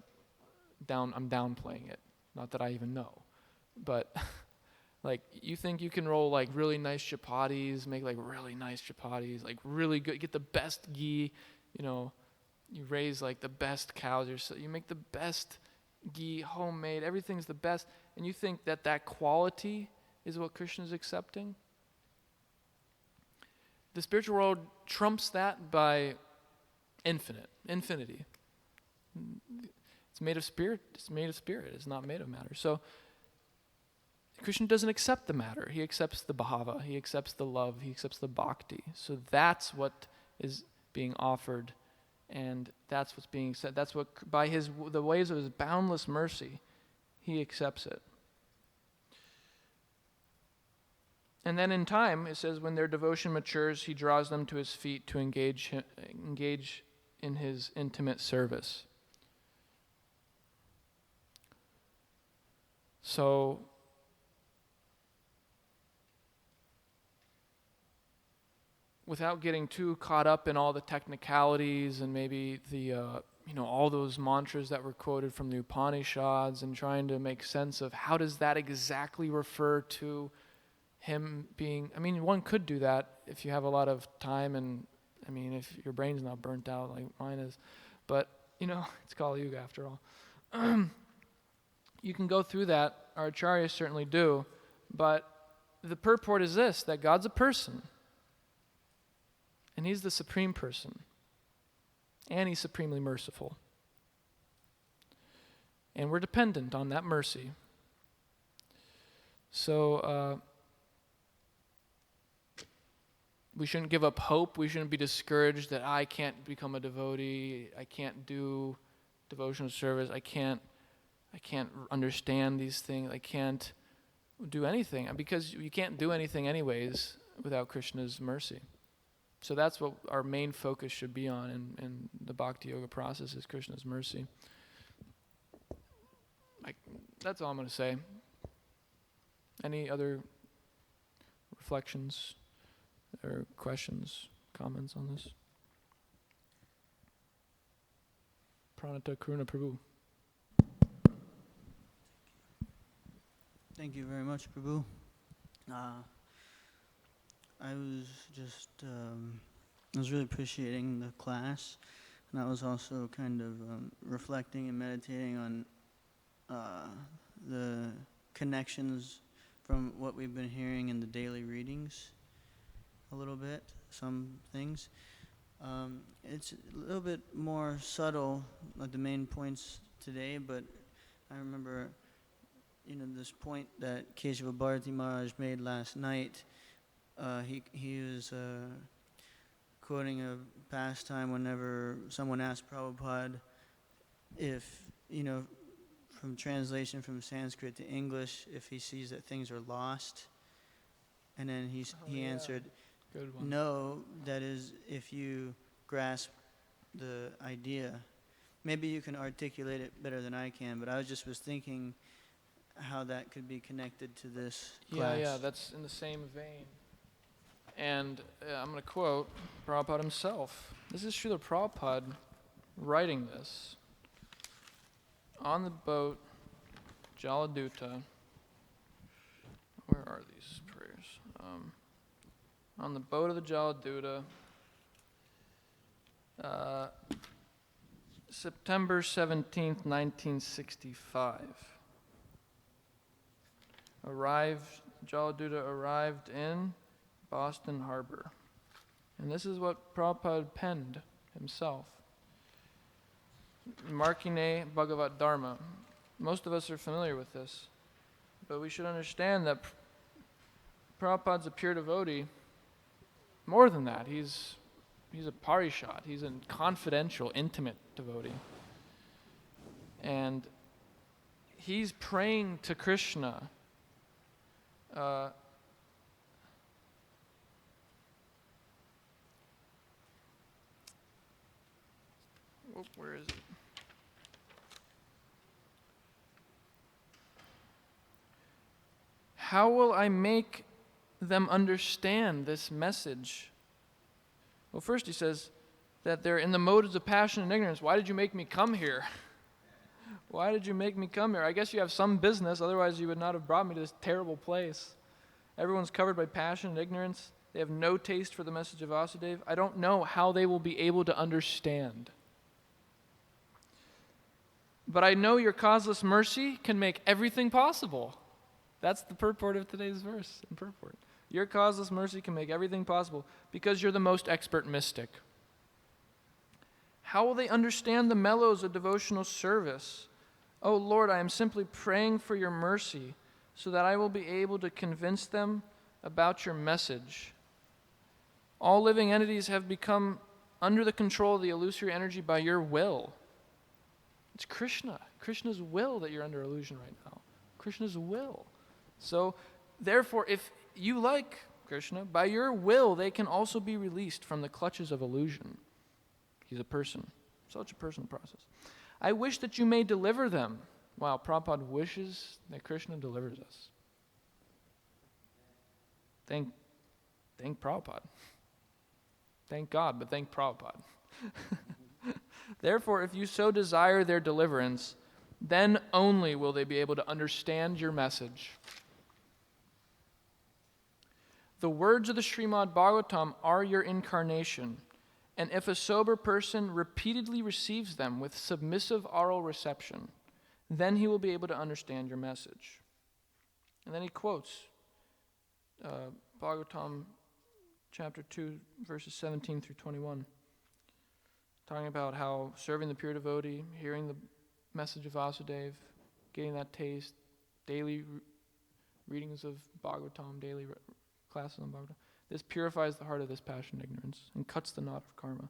I'm downplaying it. Not that I even know. But Like, you think you can roll like really nice chapatis, make like really nice chapatis, like really good, get the best ghee, you raise like the best cows, you make the best ghee, homemade, everything's the best, and you think that quality is what Krishna is accepting? The spiritual world trumps that by infinity. It's made of spirit. It's not made of matter. So Krishna doesn't accept the matter. He accepts the bhava. He accepts the love. He accepts the bhakti. So that's what is being offered, and that's what's being said. That's what, by the ways of his boundless mercy, he accepts it. And then in time, it says, when their devotion matures, he draws them to his feet to engage in his intimate service. So without getting too caught up in all the technicalities and maybe the all those mantras that were quoted from the Upanishads, and trying to make sense of how does that exactly refer to him being, one could do that if you have a lot of time, and if your brain's not burnt out like mine is, but it's Kali Yuga after all. You can go through that, our acharyas certainly do, but the purport is this, that God's a person, and he's the supreme person, and he's supremely merciful. And we're dependent on that mercy. So we shouldn't give up hope. We shouldn't be discouraged that I can't become a devotee. I can't do devotional service. I can't understand these things. I can't do anything, because you can't do anything anyways without Krishna's mercy. So that's what our main focus should be on in the Bhakti Yoga process, is Krishna's mercy. That's all I'm going to say. Any other reflections or questions, comments on this? Pranata Karuna Prabhu. Thank you very much, Prabhu. I was really appreciating the class, and I was also kind of reflecting and meditating on the connections from what we've been hearing in the daily readings a little bit, some things. It's a little bit more subtle, like the main points today, but I remember this point that Keshava Bharati Maharaj made last night. He was quoting a pastime whenever someone asked Prabhupada if, from translation from Sanskrit to English, if he sees that things are lost. And then he answered, Good one. no, that is if you grasp the idea. Maybe you can articulate it better than I can, but I was thinking how that could be connected to this class. Yeah, that's in the same vein. And I'm going to quote Prabhupada himself. This is Srila Prabhupada writing this. On the boat, Jaladuta. Where are these prayers? On the boat of the Jaladuta, September 17th, 1965. Jaladuta arrived in Boston Harbor. And this is what Prabhupada penned himself. Markine Bhagavat Dharma. Most of us are familiar with this, but we should understand that Prabhupada's a pure devotee. More than that, he's a parishat. He's a confidential, intimate devotee. And he's praying to Krishna. Where is it? How will I make them understand this message? Well, first he says that they're in the motives of passion and ignorance. Why did you make me come here? Why did you make me come here? I guess you have some business, otherwise you would not have brought me to this terrible place. Everyone's covered by passion and ignorance. They have no taste for the message of Vasudeva. I don't know how they will be able to understand. But I know your causeless mercy can make everything possible. That's the purport of today's verse and purport. Your causeless mercy can make everything possible because you're the most expert mystic. How will they understand the mellows of devotional service? Oh Lord, I am simply praying for your mercy so that I will be able to convince them about your message. All living entities have become under the control of the illusory energy by your will. It's Krishna's will that you're under illusion right now. Krishna's will. So, therefore, if you like Krishna, by your will they can also be released from the clutches of illusion. He's a person. Such a personal process. I wish that you may deliver them. Wow, Prabhupada wishes that Krishna delivers us. Thank Prabhupada. Thank God, but thank Prabhupada. Therefore, if you so desire their deliverance, then only will they be able to understand your message. The words of the Srimad Bhagavatam are your incarnation, and if a sober person repeatedly receives them with submissive oral reception, then he will be able to understand your message. And then he quotes Bhagavatam chapter 2, verses 17 through 21, talking about how serving the pure devotee, hearing the message of Vasudeva, getting that taste, daily readings of Bhagavatam, daily classes on Bhagavatam, this purifies the heart of this passion and ignorance and cuts the knot of karma.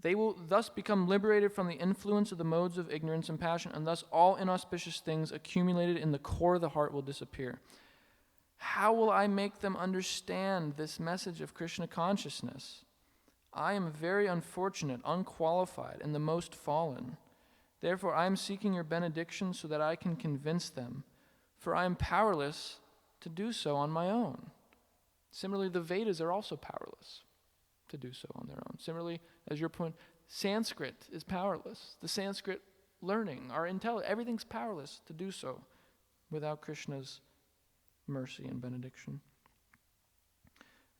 They will thus become liberated from the influence of the modes of ignorance and passion, and thus all inauspicious things accumulated in the core of the heart will disappear. How will I make them understand this message of Krishna consciousness? I am very unfortunate, unqualified, and the most fallen. Therefore, I am seeking your benediction so that I can convince them, for I am powerless to do so on my own. Similarly, the Vedas are also powerless to do so on their own. Similarly, as your point, Sanskrit is powerless. The Sanskrit learning, our intelligence, everything's powerless to do so without Krishna's mercy and benediction.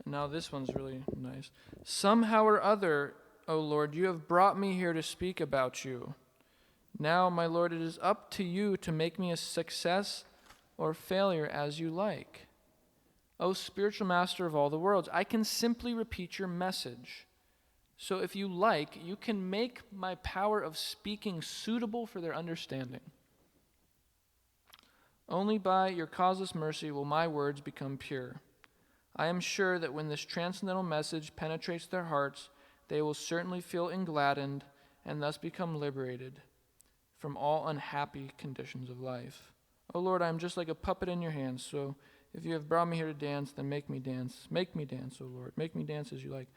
And now this one's really nice. Somehow or other, O Lord, you have brought me here to speak about you. Now, my Lord, it is up to you to make me a success or failure as you like. O spiritual master of all the worlds, I can simply repeat your message. So if you like, you can make my power of speaking suitable for their understanding. Only by your causeless mercy will my words become pure. I am sure that when this transcendental message penetrates their hearts, they will certainly feel engladdened and thus become liberated from all unhappy conditions of life. O Lord, I am just like a puppet in your hands, so if you have brought me here to dance, then make me dance. Make me dance, O Lord. Make me dance as you like.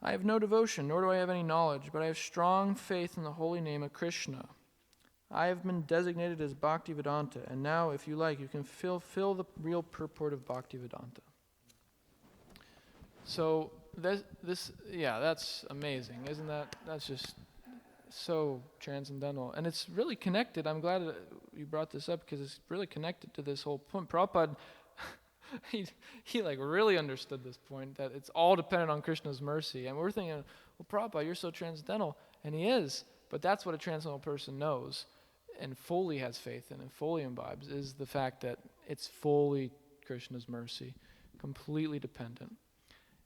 I have no devotion, nor do I have any knowledge, but I have strong faith in the holy name of Krishna. I have been designated as Bhaktivedanta, and now, if you like, you can fill the real purport of Bhaktivedanta. So that's amazing, isn't that? That's just so transcendental, and it's really connected. I'm glad that you brought this up because it's really connected to this whole point. Prabhupada, he like really understood this point that it's all dependent on Krishna's mercy, and we're thinking, well, Prabhupada, you're so transcendental, and he is, but that's what a transcendental person knows and fully has faith in and fully imbibes is the fact that it's fully Krishna's mercy, completely dependent.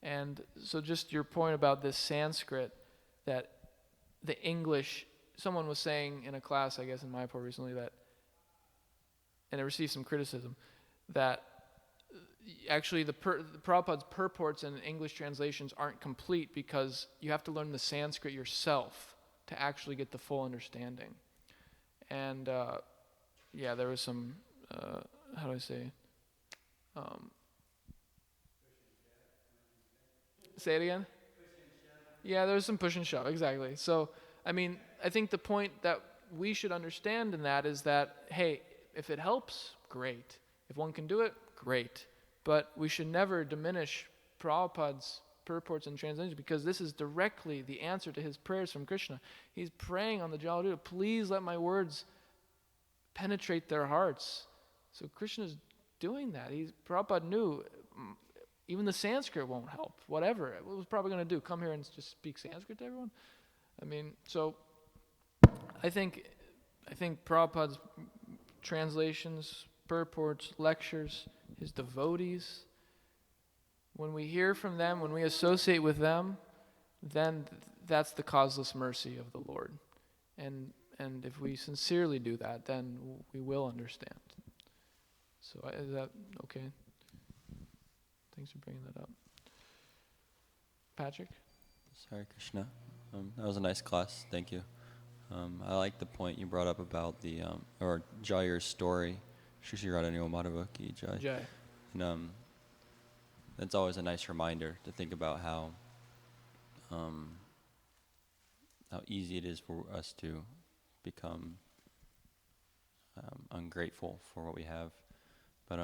And so just your point about this Sanskrit, that the English, someone was saying in a class, I guess in Mayapur recently, that, and it received some criticism, that actually the Prabhupada's purports and English translations aren't complete because you have to learn the Sanskrit yourself to actually get the full understanding. And there was some, how do I say, say it again? Yeah, there was some push and shove, exactly. So, I mean, I think the point that we should understand in that is that, hey, if it helps, great. If one can do it, great. But we should never diminish Prabhupada's purports and translations, because this is directly the answer to his prayers from Krishna. He's praying on the Jaladuta, please let my words penetrate their hearts. So Krishna's doing that. Prabhupada knew even the Sanskrit won't help. Whatever. What was Prabhupada going to do? Come here and just speak Sanskrit to everyone? I mean, so I think Prabhupada's translations, purports, lectures, his devotees, when we hear from them, when we associate with them, then that's the causeless mercy of the Lord. And if we sincerely do that, then we will understand. So is that okay? Thanks for bringing that up. Patrick? Sorry, Krishna. That was a nice class. Thank you. I like the point you brought up about the, or Jayar's story. Shri Shri Radha Madhava Ki Jai. Jai. And it's always a nice reminder to think about how easy it is for us to become ungrateful for what we have. But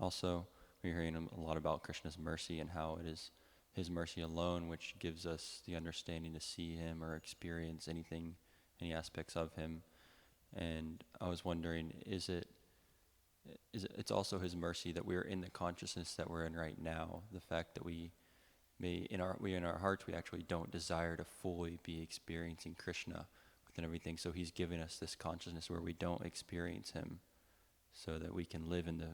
also, we're hearing a lot about Krishna's mercy and how it is his mercy alone which gives us the understanding to see him or experience anything, any aspects of him. And I was wondering, it's also his mercy that we're in the consciousness that we're in right now. The fact that we in our hearts, we actually don't desire to fully be experiencing Krishna within everything. So he's given us this consciousness where we don't experience him, so that we can live in the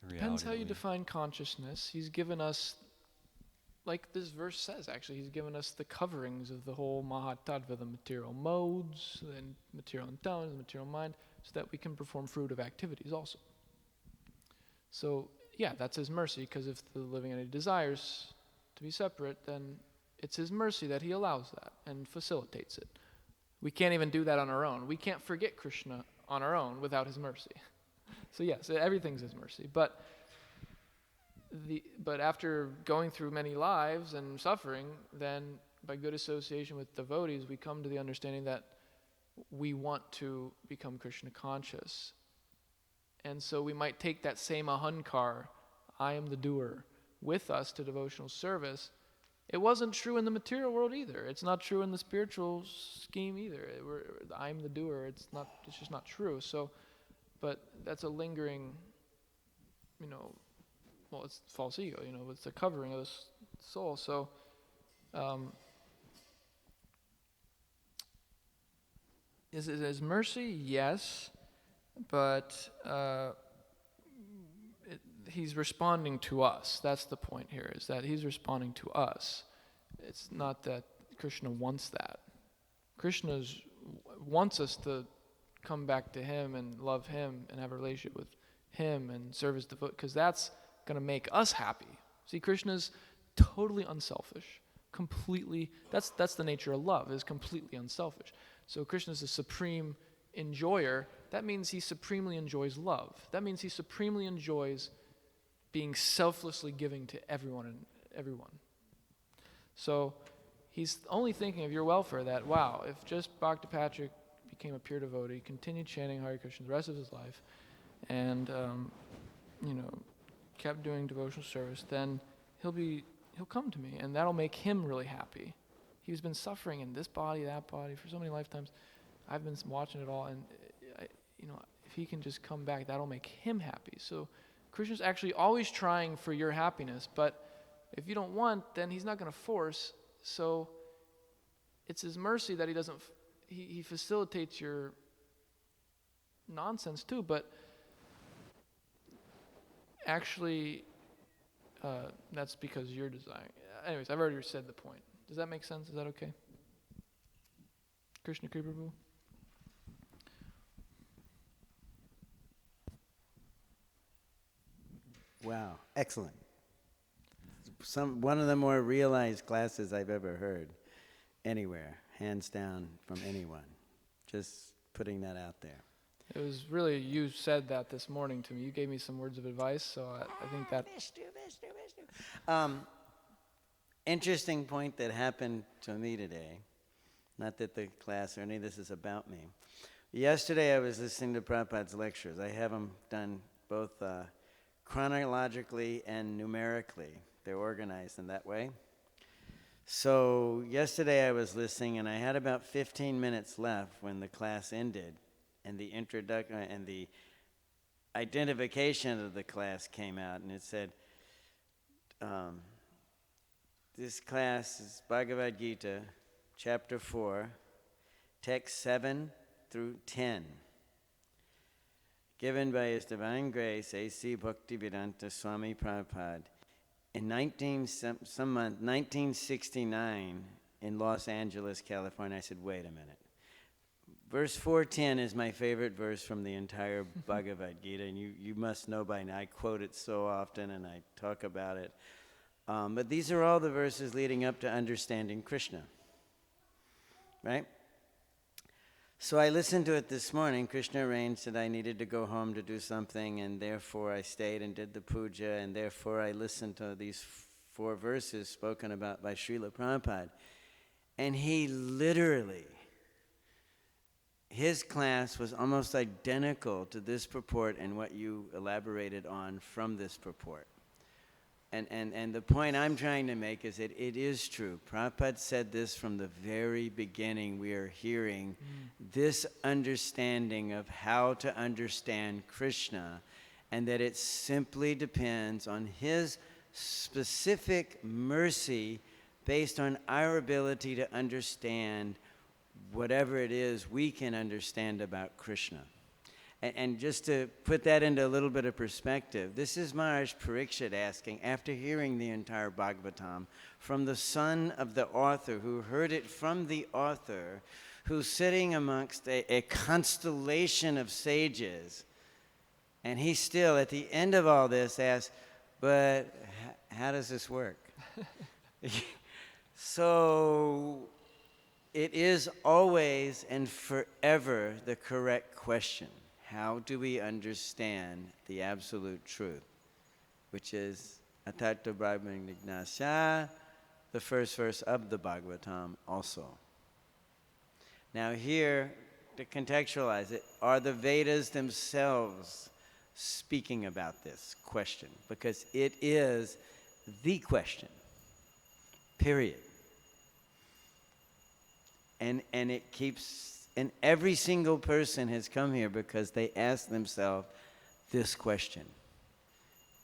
reality. Depends how you define consciousness. He's given us, like this verse says, actually, he's given us the coverings of the whole Mahatattva, the material modes, and material intelligence, the material mind, so that we can perform fruitive activities also. So, yeah, that's his mercy, because if the living entity desires to be separate, then it's his mercy that he allows that and facilitates it. We can't even do that on our own. We can't forget Krishna on our own without his mercy. So yes, everything's his mercy. But after going through many lives and suffering, then by good association with devotees, we come to the understanding that we want to become Krishna conscious. And so we might take that same ahankar, I am the doer, with us to devotional service. It wasn't true in the material world either. It's not true in the spiritual scheme either. I'm the doer. It's just not true. So, but that's a lingering, it's false ego, it's the covering of the soul. So, is it his mercy? Yes, but he's responding to us. That's the point here, is that he's responding to us. It's not that Krishna wants that. Krishna wants us to come back to him and love him and have a relationship with him and serve his devote, because that's going to make us happy. See, Krishna's totally unselfish, completely. That's the nature of love, is completely unselfish. So Krishna's the supreme enjoyer. That means he supremely enjoys love. That means he supremely enjoys being selflessly giving to everyone and everyone. So he's only thinking of your welfare, that, wow, if just Bhakti Patrick became a pure devotee, continued chanting Hare Krishna the rest of his life, and, kept doing devotional service, then he'll come to me, and that'll make him really happy. He's been suffering in this body, that body, for so many lifetimes. I've been watching it all, and, if he can just come back, that'll make him happy. So Krishna's actually always trying for your happiness, but if you don't want, then he's not going to force. So it's his mercy that he doesn't, he facilitates your nonsense too, but actually that's because you're desiring. Anyways, I've already said the point. Does that make sense? Is that okay? Krishna Kripa Prabhu? Wow, excellent. One of the more realized classes I've ever heard anywhere, hands down, from anyone. Just putting that out there. It was really, you said that this morning to me. You gave me some words of advice, so I think that... Vishnu. Interesting point that happened to me today. Not that the class or any of this is about me. Yesterday I was listening to Prabhupada's lectures. I have them done both chronologically and numerically. They're organized in that way. So yesterday I was listening, and I had about 15 minutes left when the class ended, and the introduction and the identification of the class came out, and it said, this class is Bhagavad Gita, chapter 4, text 7 through 10, given by His Divine Grace, A.C. Bhaktivedanta Swami Prabhupada, in 1969 in Los Angeles, California. I said, wait a minute. Verse 410 is my favorite verse from the entire Bhagavad Gita, and you must know by now. I quote it so often, and I talk about it. But these are all the verses leading up to understanding Krishna, right? So I listened to it this morning. Krishna arranged that I needed to go home to do something, and therefore I stayed and did the puja, and therefore I listened to these 4 verses spoken about by Srila Prabhupada. And he literally, his class was almost identical to this purport and what you elaborated on from this purport. And the point I'm trying to make is that it is true. Prabhupada said this from the very beginning. We are hearing this understanding of how to understand Krishna, and that it simply depends on His specific mercy based on our ability to understand whatever it is we can understand about Krishna. And just to put that into a little bit of perspective, this is Maharaj Parikshit asking, after hearing the entire Bhagavatam, from the son of the author, who heard it from the author, who's sitting amongst a constellation of sages, and he still, at the end of all this, asks, but how does this work? So it is always and forever the correct question. How do we understand the absolute truth, which is Atatta Brahman Jignasya, the first verse of the Bhagavatam also. Now here, to contextualize it, are the Vedas themselves speaking about this question? Because it is the question, period. And it keeps... And every single person has come here because they asked themselves this question.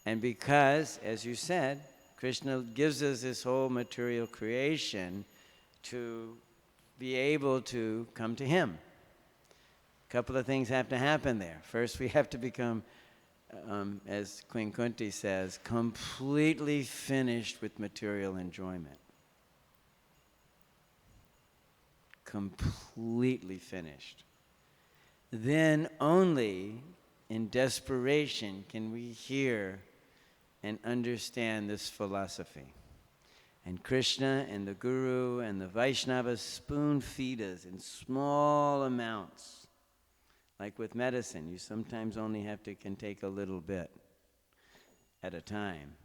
And because, as you said, Krishna gives us this whole material creation to be able to come to Him. A couple of things have to happen there. First, we have to become, as Queen Kunti says, completely finished with material enjoyment. Completely finished. Then only in desperation can we hear and understand this philosophy. And Krishna and the Guru and the Vaishnavas spoon feed us in small amounts. Like with medicine, you sometimes only can take a little bit at a time.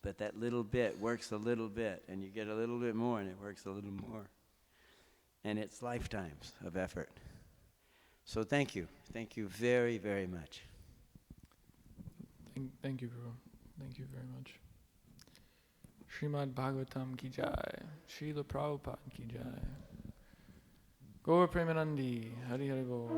But that little bit works a little bit, and you get a little bit more, and it works a little more. And it's lifetimes of effort. So thank you. Thank you very, very much. Thank you, Prabhu. Thank you very much. Srimad Bhagavatam ki jai. Srila Prabhupada ki jai. Gaur Premanandi. Hari Hari Bol.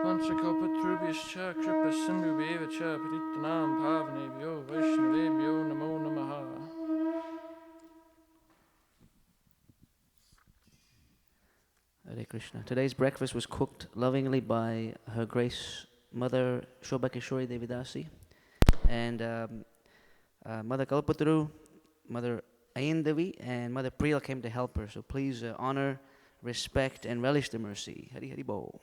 Vanchakalpatrubhyascha kripa sindhubheva cha patitanam pavanebhyo vaishnavebhyo namo namaha. Hare Krishna. Today's breakfast was cooked lovingly by Her Grace Mother Shobhakeshwari Devidasi and Mother Kalpataru, Mother Aindavi, and Mother Priyal came to help her. So please honor, respect, and relish the mercy. Hari Hari Bol.